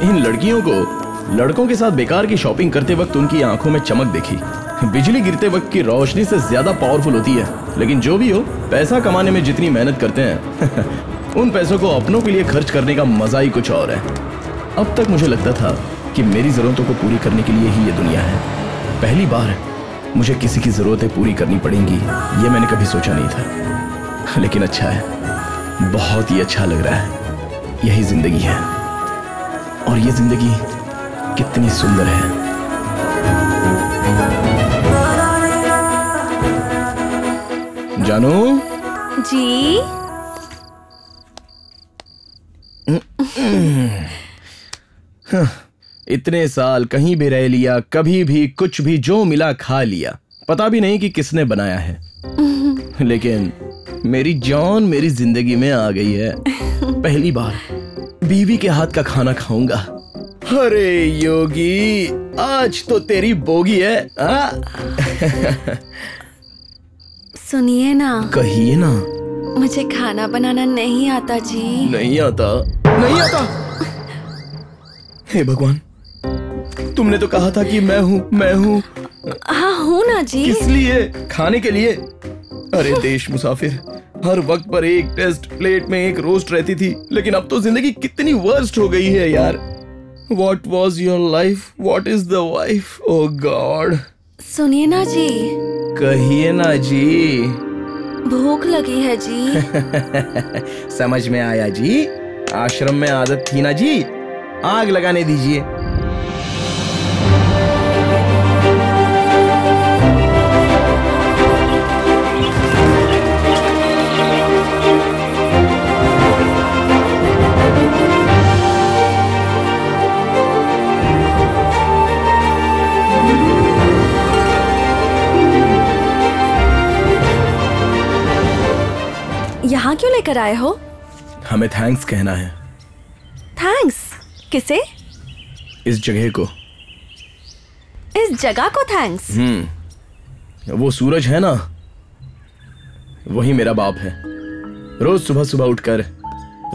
इन लड़कियों को लड़कों के साथ बेकार की शॉपिंग करते वक्त उनकी आंखों में चमक देखी। बिजली गिरते वक्त की रोशनी से ज्यादा पावरफुल होती है। लेकिन जो भी हो, पैसा कमाने में जितनी मेहनत करते हैं उन पैसों को अपनों के लिए खर्च करने का मजा ही कुछ और है। अब तक मुझे लगता था कि मेरी जरूरतों को पूरी करने के लिए ही ये दुनिया है। पहली बार मुझे किसी की जरूरतें पूरी करनी पड़ेंगी, ये मैंने कभी सोचा नहीं था। लेकिन अच्छा है, बहुत ही अच्छा लग रहा है। यही जिंदगी है, और ये जिंदगी कितनी सुंदर है। जानू जी। इतने साल कहीं भी रह लिया, कभी भी कुछ भी जो मिला खा लिया, पता भी नहीं कि किसने बनाया है। लेकिन मेरी जान मेरी जिंदगी में आ गई है। पहली बार बीवी के हाथ का खाना खाऊंगा। अरे योगी, आज तो तेरी बोगी है। सुनिए ना। कहिए ना। मुझे खाना बनाना नहीं आता जी। नहीं आता? नहीं आता? हे भगवान, तुमने तो कहा था कि मैं हूँ। हाँ हूँ ना जी। किस लिए? खाने के लिए? अरे देश मुसाफिर, हर वक्त पर एक टेस्ट प्लेट में एक रोस्ट रहती थी, लेकिन अब तो जिंदगी कितनी वर्स्ट हो गई है यार। What was your life? What is the wife? Oh God. सुनिए ना जी। कहिए ना जी। भूख लगी है जी। समझ में आया जी। आश्रम में आदत थी ना जी, आग लगाने दीजिए। यहाँ क्यों लेकर आए हो? हमें थैंक्स कहना है। थैंक्स? किसे? इस जगह को। इस जगह को थैंक्स? वो सूरज है ना, वही मेरा बाप है। रोज सुबह सुबह उठकर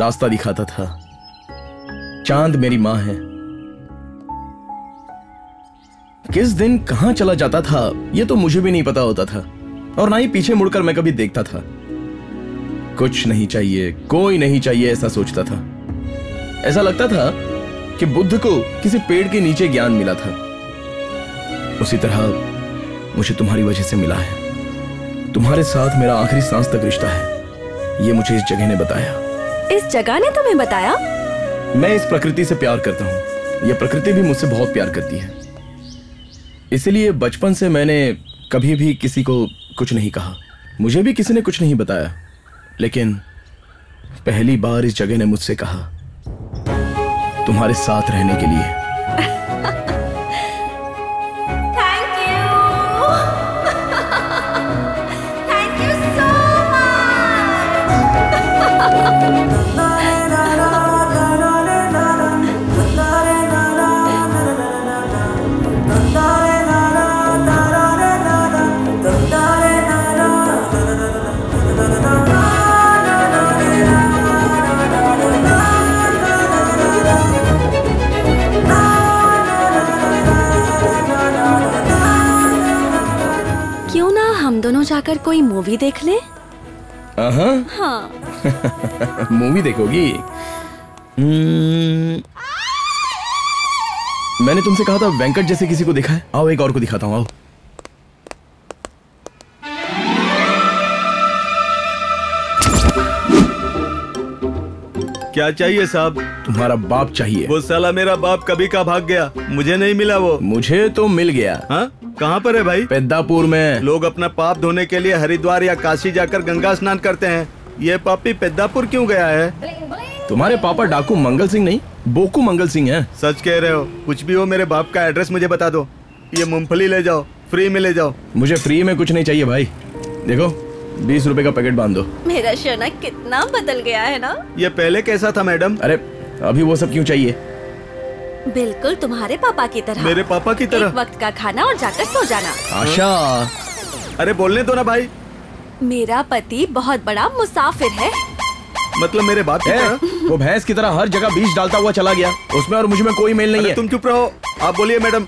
रास्ता दिखाता था। चांद मेरी माँ है। किस दिन कहां चला जाता था ये तो मुझे भी नहीं पता होता था, और ना ही पीछे मुड़कर मैं कभी देखता था। कुछ नहीं चाहिए, कोई नहीं चाहिए, ऐसा सोचता था। ऐसा लगता था कि बुद्ध को किसी पेड़ के नीचे ज्ञान मिला था। उसी तरह मुझे तुम्हारी वजह से मिला है। तुम्हारे साथ मेरा आखिरी सांस तक रिश्ता है, ये मुझे इस जगह ने बताया। इस जगह ने तुम्हें बताया? मैं इस प्रकृति से प्यार करता हूँ, यह प्रकृति भी मुझसे बहुत प्यार करती है। इसलिए बचपन से मैंने कभी भी किसी को कुछ नहीं कहा, मुझे भी किसी ने कुछ नहीं बताया। लेकिन पहली बार इस जगह ने मुझसे कहा, तुम्हारे साथ रहने के लिए। थैंक यू सो हम दोनों जाकर कोई मूवी देख ले? हाँ। मूवी देखोगी? मैंने तुमसे कहा था वेंकट जैसे किसी को देखा है। आओ एक और को दिखाता हूँ, आओ। क्या चाहिए साहब? तुम्हारा बाप चाहिए। वो साला मेरा बाप कभी का भाग गया, मुझे नहीं मिला वो। मुझे तो मिल गया। हाँ? कहाँ पर है भाई? पेद्दापुर में। लोग अपना पाप धोने के लिए हरिद्वार या काशी जाकर गंगा स्नान करते हैं, ये पापी पेद्दापुर क्यों गया है? तुम्हारे पापा डाकू मंगल सिंह नहीं, बोकू मंगल सिंह हैं। सच कह रहे हो? कुछ भी हो, मेरे बाप का एड्रेस मुझे बता दो। ये मूंगफली ले जाओ, फ्री में ले जाओ। मुझे फ्री में कुछ नहीं चाहिए भाई। देखो 20 रुपए का पैकेट बांध दो। मेरा शना कितना बदल गया है ना। ये पहले कैसा था मैडम? अरे अभी वो सब क्यों चाहिए? बिल्कुल तुम्हारे पापा की तरह। मेरे पापा की तरह? एक वक्त का खाना और जाकर सो जाना। आशा, अरे बोलने दो ना भाई। मेरा पति बहुत बड़ा मुसाफिर है। मतलब मेरे बाप की तरह? वो भैंस की तरह हर जगह बीज डालता हुआ चला गया, उसमें और मुझ में कोई मेल नहीं है। तुम चुप रहो, आप बोलिए मैडम।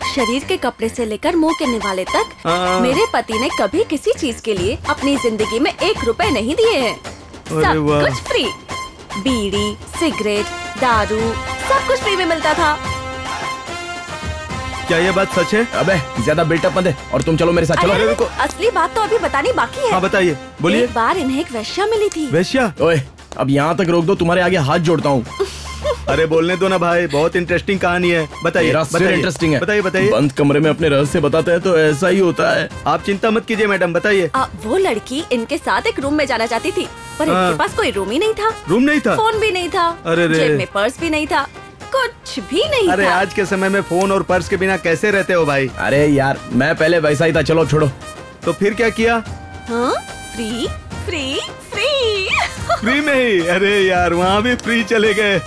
शरीर के कपड़े से लेकर मुंह के निवाले तक मेरे पति ने कभी किसी चीज के लिए अपनी जिंदगी में 1 रुपए नहीं दिए हैं। सब कुछ फ्री। बीड़ी, सिगरेट, दारू, सब कुछ फ्री में मिलता था। क्या ये बात सच है? अबे ज्यादा बिल्टअप मत दे और तुम चलो मेरे साथ। चलो। अरे असली बात तो अभी बतानी बाकी है। हाँ बताइए, बोलिए। एक बार इन्हें एक वेश्या मिली थी। वेश्या? ओए अब यहाँ तक रोक दो, तुम्हारे आगे हाथ जोड़ता हूँ। अरे बोलने दो ना भाई, बहुत इंटरेस्टिंग कहानी है, बताइए। इंटरेस्टिंग है। बताइए बताइए। बंद कमरे में अपने रहस्य बताते हैं तो ऐसा ही होता है। आप चिंता मत कीजिए मैडम, बताइए। वो लड़की इनके साथ एक रूम में जाना चाहती थी, पर इनके पास कोई रूम ही नहीं था। रूम नहीं था? फोन भी नहीं था, जेब में पर्स भी नहीं था, कुछ भी नहीं अरे था। आज के समय में फोन और पर्स के बिना कैसे रहते हो भाई? अरे यार मैं पहले वैसा ही था, चलो छोड़ो। तो फिर क्या किया? हाँ? फ्री फ्री फ्री फ्री में ही? अरे यार वहाँ भी फ्री चले गए।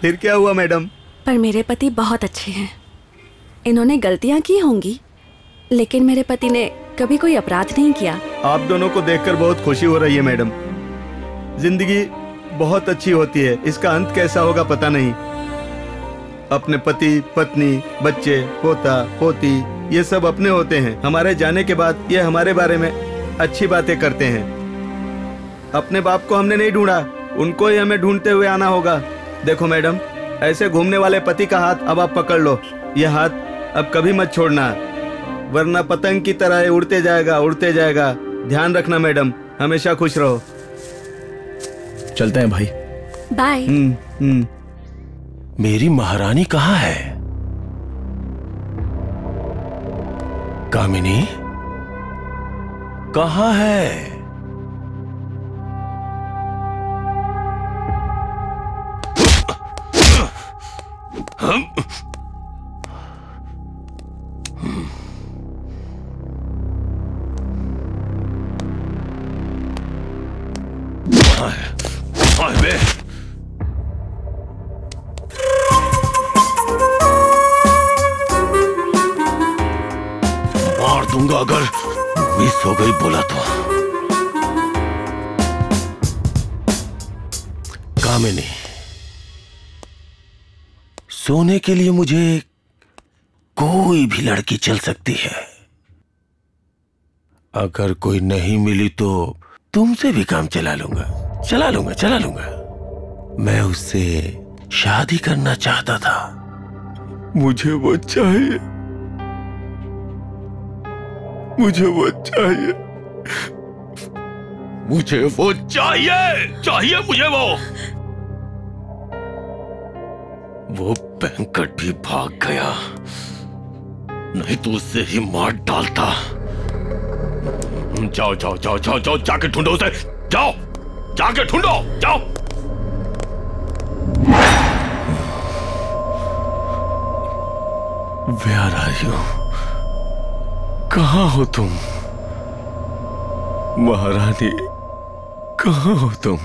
फिर क्या हुआ मैडम? पर मेरे पति बहुत अच्छे हैं। इन्होंने गलतियां की होंगी, लेकिन मेरे पति ने कभी कोई अपराध नहीं किया। आप दोनों को देखकर बहुत खुशी हो रही है मैडम। जिंदगी बहुत अच्छी होती है, इसका अंत कैसा होगा पता नहीं। अपने पति, पत्नी, बच्चे, पोता, पोती, ये सब अपने होते हैं। हमारे जाने के बाद ये हमारे बारे में अच्छी बातें करते हैं। अपने बाप को हमने नहीं ढूंढा, उनको ही हमें ढूंढते हुए आना होगा। देखो मैडम, ऐसे घूमने वाले पति का हाथ अब आप पकड़ लो। यह हाथ अब कभी मत छोड़ना, वरना पतंग की तरह उड़ते जाएगा, उड़ते जाएगा। ध्यान रखना मैडम, हमेशा खुश रहो। चलते हैं भाई। बाय। मेरी महारानी कहाँ है? कामिनी कहाँ है? मार दूंगा अगर मिस हो गई बोला तो। कामिनी, सोने के लिए मुझे कोई भी लड़की चल सकती है। अगर कोई नहीं मिली तो तुमसे भी काम चला लूंगा। मैं उससे शादी करना चाहता था। मुझे वो चाहिए, मुझे वो चाहिए मुझे वो वेंकट भी भाग गया, नहीं तो उससे ही मार डालता। जाओ जाके ढूंढो उसे। जाके ढूंढो, जाओ। Where are you? कहाँ हो तुम? महारानी, कहाँ हो तुम?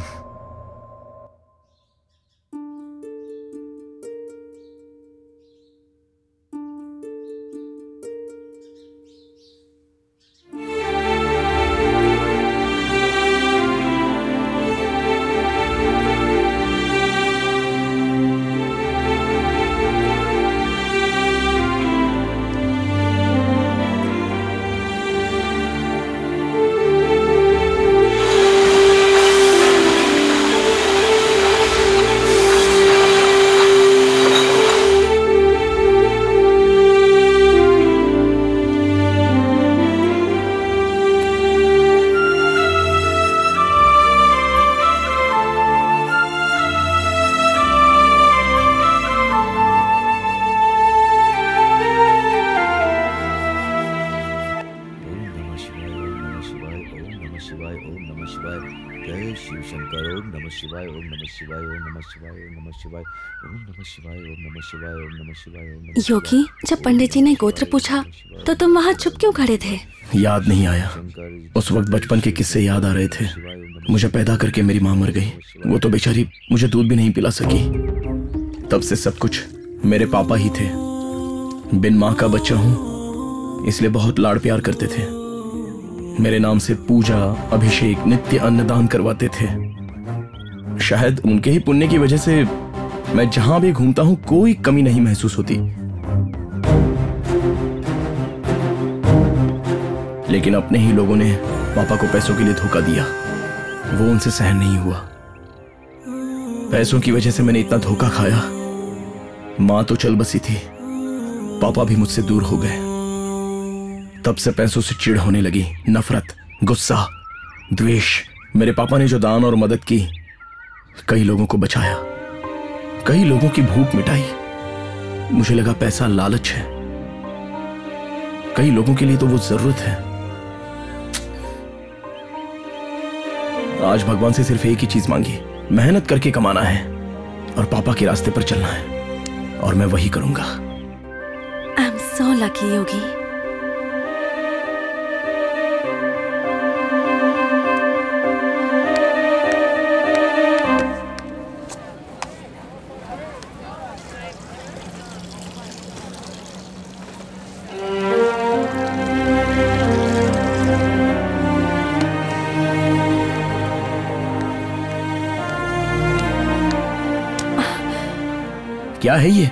योगी, जब पंडित जी ने गोत्र पूछा तो तुम वहाँ चुप क्यों खड़े थे? याद नहीं आया। उस वक्त बचपन के किस्से याद आ रहे थे। मुझे पैदा करके मेरी माँ मर गई। वो तो बेचारी मुझे दूध भी नहीं पिला सकी। तब से सब कुछ मेरे पापा ही थे। बिन माँ का बच्चा हूँ, इसलिए बहुत लाड़ प्यार करते थे। मेरे नाम से पूजा, अभिषेक, नित्य अन्नदान करवाते थे। शायद उनके ही पुण्य की वजह से मैं जहां भी घूमता हूं कोई कमी नहीं महसूस होती। लेकिन अपने ही लोगों ने पापा को पैसों के लिए धोखा दिया। वो उनसे सहन नहीं हुआ। पैसों की वजह से मैंने इतना धोखा खाया। मां तो चल बसी थी, पापा भी मुझसे दूर हो गए। तब से पैसों से चिढ़ होने लगी, नफरत, गुस्सा, द्वेष। मेरे पापा ने जो दान और मदद की, कई लोगों को बचाया, कई लोगों की भूख मिटाई। मुझे लगा पैसा लालच है, कई लोगों के लिए तो वो जरूरत है। आज भगवान से सिर्फ एक ही चीज मांगी, मेहनत करके कमाना है और पापा के रास्ते पर चलना है, और मैं वही करूंगा। आई एम सो लकी योगी। क्या है ये?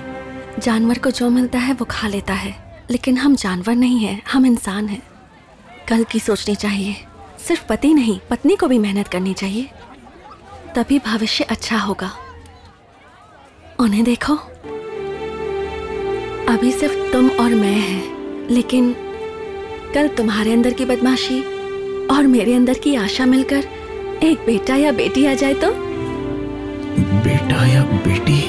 जानवर को जो मिलता है वो खा लेता है, लेकिन हम जानवर नहीं हैं, हम इंसान हैं। कल की सोचनी चाहिए। सिर्फ पति नहीं, पत्नी को भी मेहनत करनी चाहिए, तभी भविष्य अच्छा होगा। उन्हें देखो, अभी सिर्फ तुम और मैं हैं, लेकिन कल तुम्हारे अंदर की बदमाशी और मेरे अंदर की आशा मिलकर एक बेटा या बेटी आ जाए तो? बेटा या बेटी?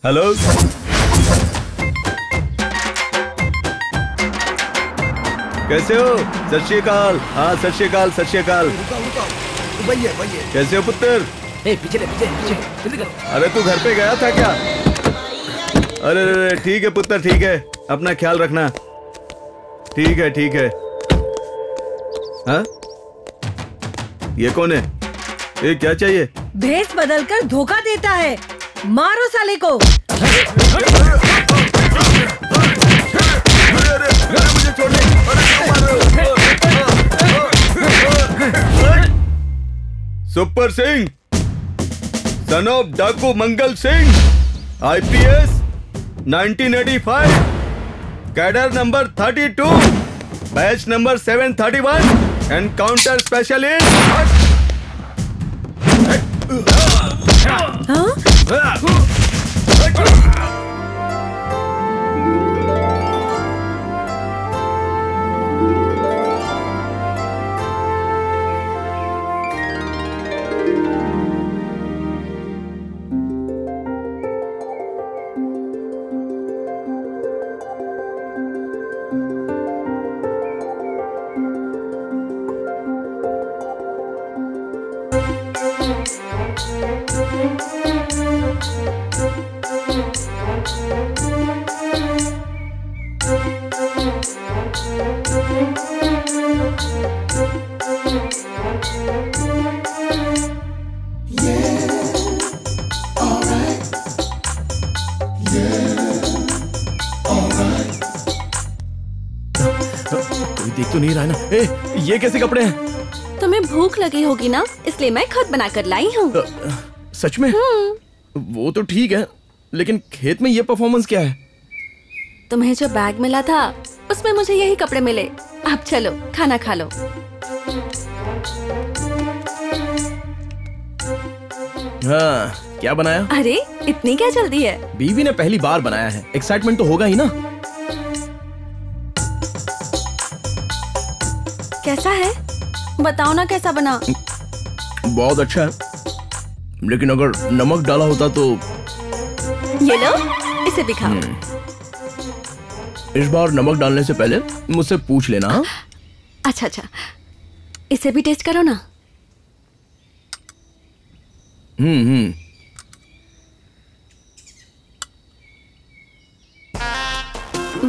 हेलो, कैसे हो? सत श्री अकाल। हाँ, सत श्री अकाल, सत श्री अकाल। कैसे हो पुत्र? पीछे पीछे। अरे तू घर पे गया था क्या? अरे ठीक है पुत्र, ठीक है, अपना ख्याल रखना। ठीक है ठीक है। हाँ, ये कौन है? ये क्या चाहिए? भेष बदलकर धोखा देता है, मारो साले को। सुपर सिंह, सन ऑफ डाकू Mangal Singh, IPS 1985, cadre number 32, batch number 731, encounter specialist. देख तो नहीं रहा ना? ये कैसे कपड़े हैं? तुम्हें भूख लगी होगी ना, इसलिए मैं खुद बनाकर लाई हूँ। सच में? वो तो ठीक है, लेकिन खेत में ये परफॉर्मेंस क्या है? तुम्हें जो बैग मिला था उसमें मुझे यही कपड़े मिले। अब चलो खाना खा लो। हाँ, क्या बनाया? अरे इतनी क्या जल्दी है? बीवी ने पहली बार बनाया है, एक्साइटमेंट तो होगा ही ना। कैसा है? बताओ ना कैसा बना। बहुत अच्छा है, लेकिन अगर नमक डाला होता तो। ये लो, इसे भी खाओ। इस बार नमक डालने से पहले मुझसे पूछ लेना। अच्छा अच्छा, इसे भी टेस्ट करो ना।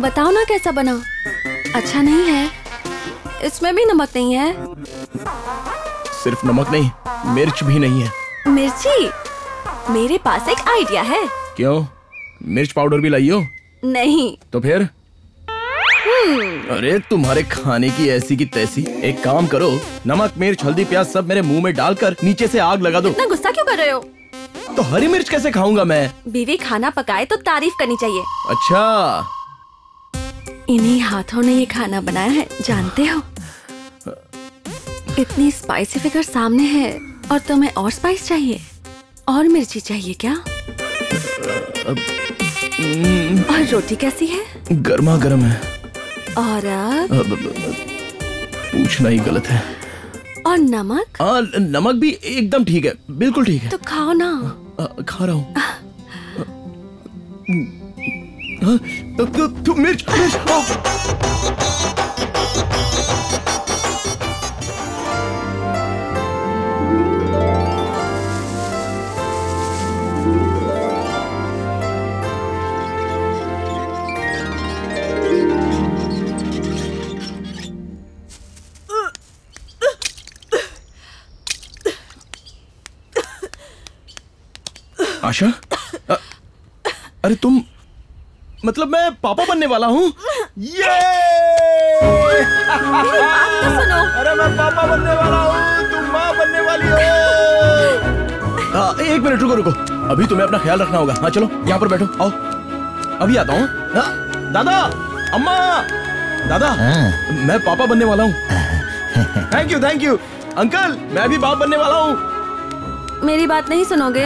बताओ ना कैसा बना। अच्छा नहीं है? इसमें भी नमक नहीं है? सिर्फ नमक नहीं, मिर्च भी नहीं है। मिर्ची? मेरे पास एक आइडिया है। क्यों, मिर्च पाउडर भी लाई हो? नहीं। तो फिर? अरे तुम्हारे खाने की ऐसी की तैसी। एक काम करो, नमक मिर्च हल्दी प्याज सब मेरे मुंह में डालकर नीचे से आग लगा दो। इतना गुस्सा क्यों कर रहे हो? तो हरी मिर्च कैसे खाऊंगा मैं? बीवी खाना पकाए तो तारीफ करनी चाहिए। अच्छा, इन्हीं हाथों ने ये खाना बनाया है, जानते हो? इतनी स्पाइसी फिगर सामने है और तुम्हें और स्पाइस चाहिए? और मिर्ची चाहिए क्या? और रोटी कैसी है? गर्मा गर्म है। और अब पूछना ही गलत है। और नमक? नमक भी एकदम ठीक है, बिल्कुल ठीक है। तो खाओ ना। खा रहा हूँ। मिर्च आशा, अरे तुम, मतलब मैं पापा बनने वाला हूँ। ये तो सुनो। अरे मैं पापा बनने वाला हूँ, तुम माँ बनने वाली हो। एक मिनट रुको रुको, अभी तुम्हें अपना ख्याल रखना होगा। हाँ चलो यहाँ पर बैठो, आओ अभी आता हूँ। दादा, अम्मा, दादा, मैं पापा बनने वाला हूँ। थैंक यू अंकल, मैं भी बाप बनने वाला हूँ। मेरी बात नहीं सुनोगे?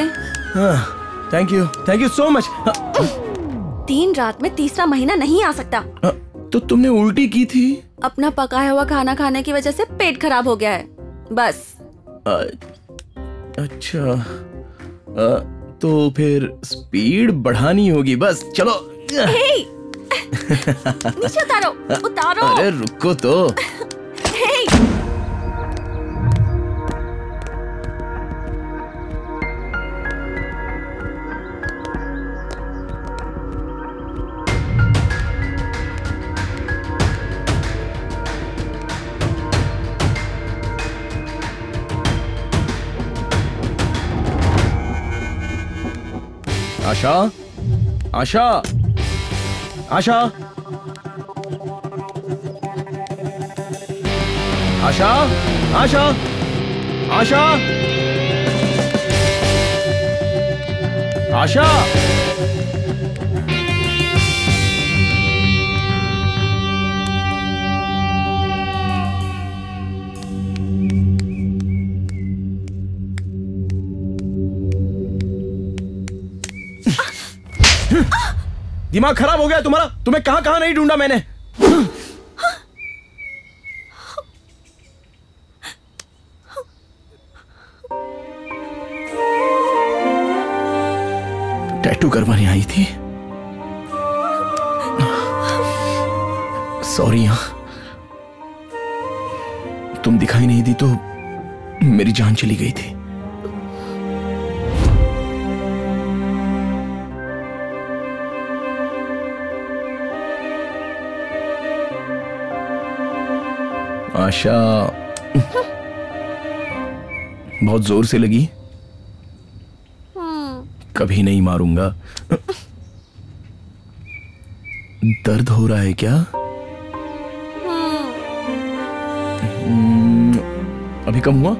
Thank you so much. 3 रात में तीसरा महीना नहीं आ सकता। तो तुमने उल्टी की थी? अपना पकाया हुआ खाना खाने की वजह से पेट खराब हो गया है, बस। अच्छा, तो फिर स्पीड बढ़ानी होगी बस। चलो। नीचे उतारो। अरे रुको तो। आशा, आशा, आशा, आशा, आशा, आशा, आशा। दिमाग खराब हो गया तुम्हारा? तुम्हें कहां कहां नहीं ढूंढा मैंने। टैटू करवाने आई थी? सॉरी। हाँ, तुम दिखाई नहीं दी तो मेरी जान चली गई थी। आशा, बहुत जोर से लगी। कभी नहीं मारूंगा। दर्द हो रहा है क्या? अभी कम हुआ?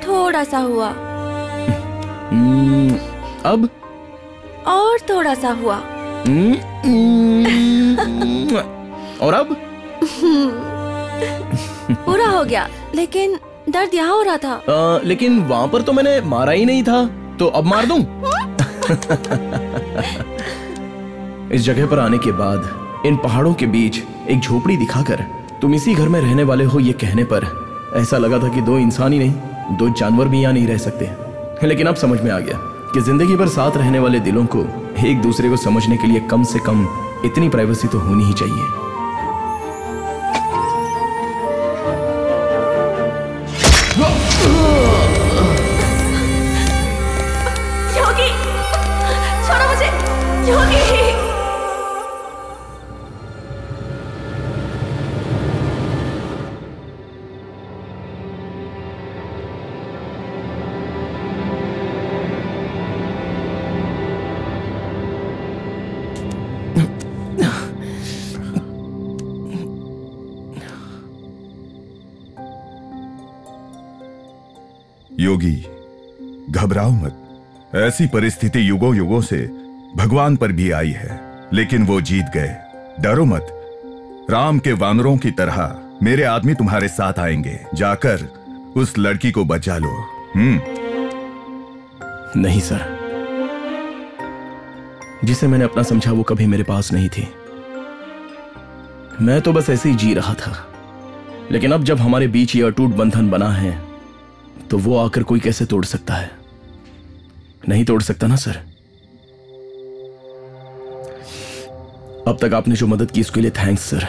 थोड़ा सा हुआ। अब? और थोड़ा सा हुआ। और अब? पूरा हो गया, लेकिन दर्द यहाँ हो रहा था। लेकिन वहां पर तो मैंने मारा ही नहीं था, तो अब मार दूं? इस जगह पर आने के बाद, इन पहाड़ों के बीच एक झोपड़ी दिखाकर तुम इसी घर में रहने वाले हो ये कहने पर ऐसा लगा था कि 2 इंसान ही नहीं, 2 जानवर भी यहाँ नहीं रह सकते। लेकिन अब समझ में आ गया कि जिंदगी भर साथ रहने वाले दिलों को एक दूसरे को समझने के लिए कम से कम इतनी प्राइवेसी तो होनी ही चाहिए। योगी, छोड़ो मुझे, योगी। योगी, घबराओ मत। ऐसी परिस्थिति युगों युगों से भगवान पर भी आई है, लेकिन वो जीत गए। डरो मत। राम के वानरों की तरह मेरे आदमी तुम्हारे साथ आएंगे। जाकर उस लड़की को बचा लो। नहीं सर, जिसे मैंने अपना समझा वो कभी मेरे पास नहीं थी। मैं तो बस ऐसे ही जी रहा था। लेकिन अब जब हमारे बीच ये अटूट बंधन बना है तो वो आकर कोई कैसे तोड़ सकता है? नहीं तोड़ सकता ना सर। अब तक आपने जो मदद की उसके लिए थैंक्स सर।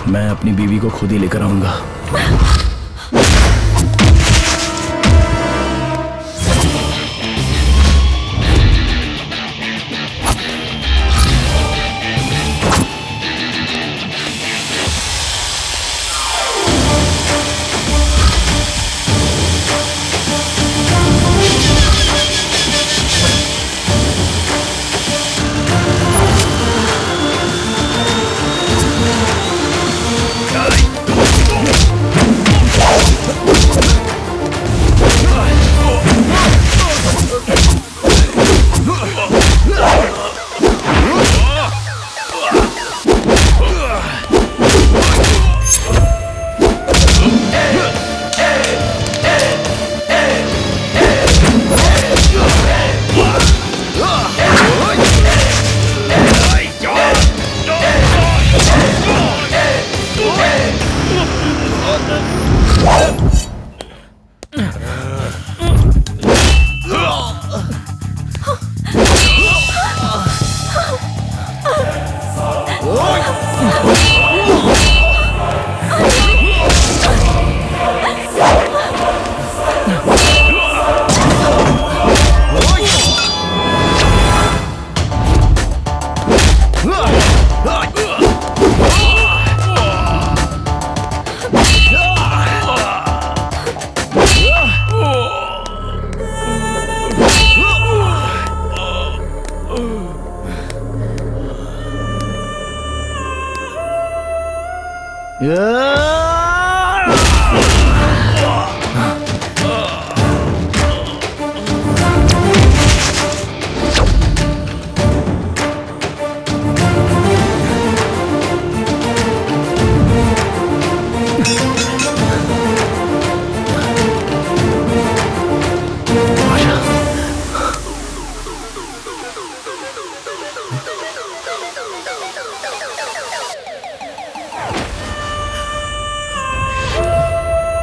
मैं अपनी बीवी को खुद ही लेकर आऊंगा।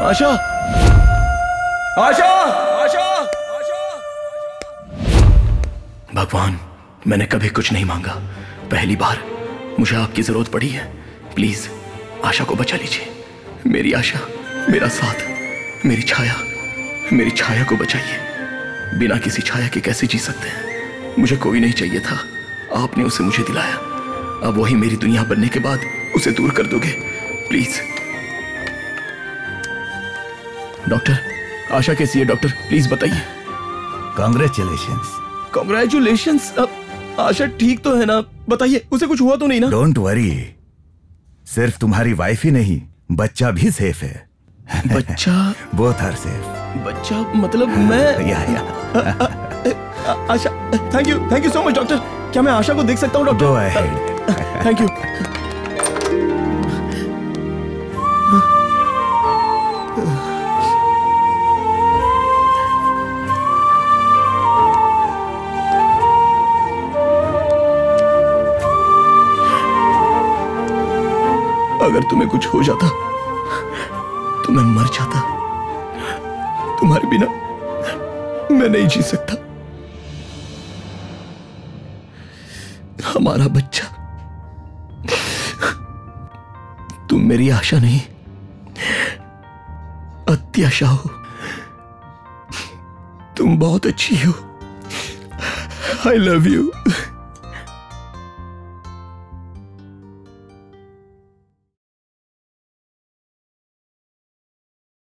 आशा, आशा, आशा, भगवान, मैंने कभी कुछ नहीं मांगा, पहली बार मुझे आपकी जरूरत पड़ी है। प्लीज आशा को बचा लीजिए। मेरी आशा, मेरा साथ, मेरी छाया को बचाइए। बिना किसी छाया के कैसे जी सकते हैं? मुझे कोई नहीं चाहिए था, आपने उसे मुझे दिलाया। अब वही मेरी दुनिया बनने के बाद उसे दूर कर दोगे? प्लीज। डॉक्टर, आशा कैसी है डॉक्टर? प्लीज बताइए। कांग्रेचुलेशंस। कांग्रेचुलेशंस। आशा ठीक तो है ना? बताइए, उसे कुछ हुआ तो नहीं ना? डोंट वरी, सिर्फ तुम्हारी वाइफ ही नहीं, बच्चा भी सेफ है। बच्चा? Both are safe. बच्चा मतलब मैं? Yeah. Asha, thank you so much doctor. क्या मैं आशा को देख सकता हूँ doctor? Go ahead. Thank you. अगर तुम्हें कुछ हो जाता तो मैं मर जाता। तुम्हारे बिना मैं नहीं जी सकता। हमारा बच्चा। तुम मेरी आशा नहीं, अत्याशा हो। तुम बहुत अच्छी हो। I love you.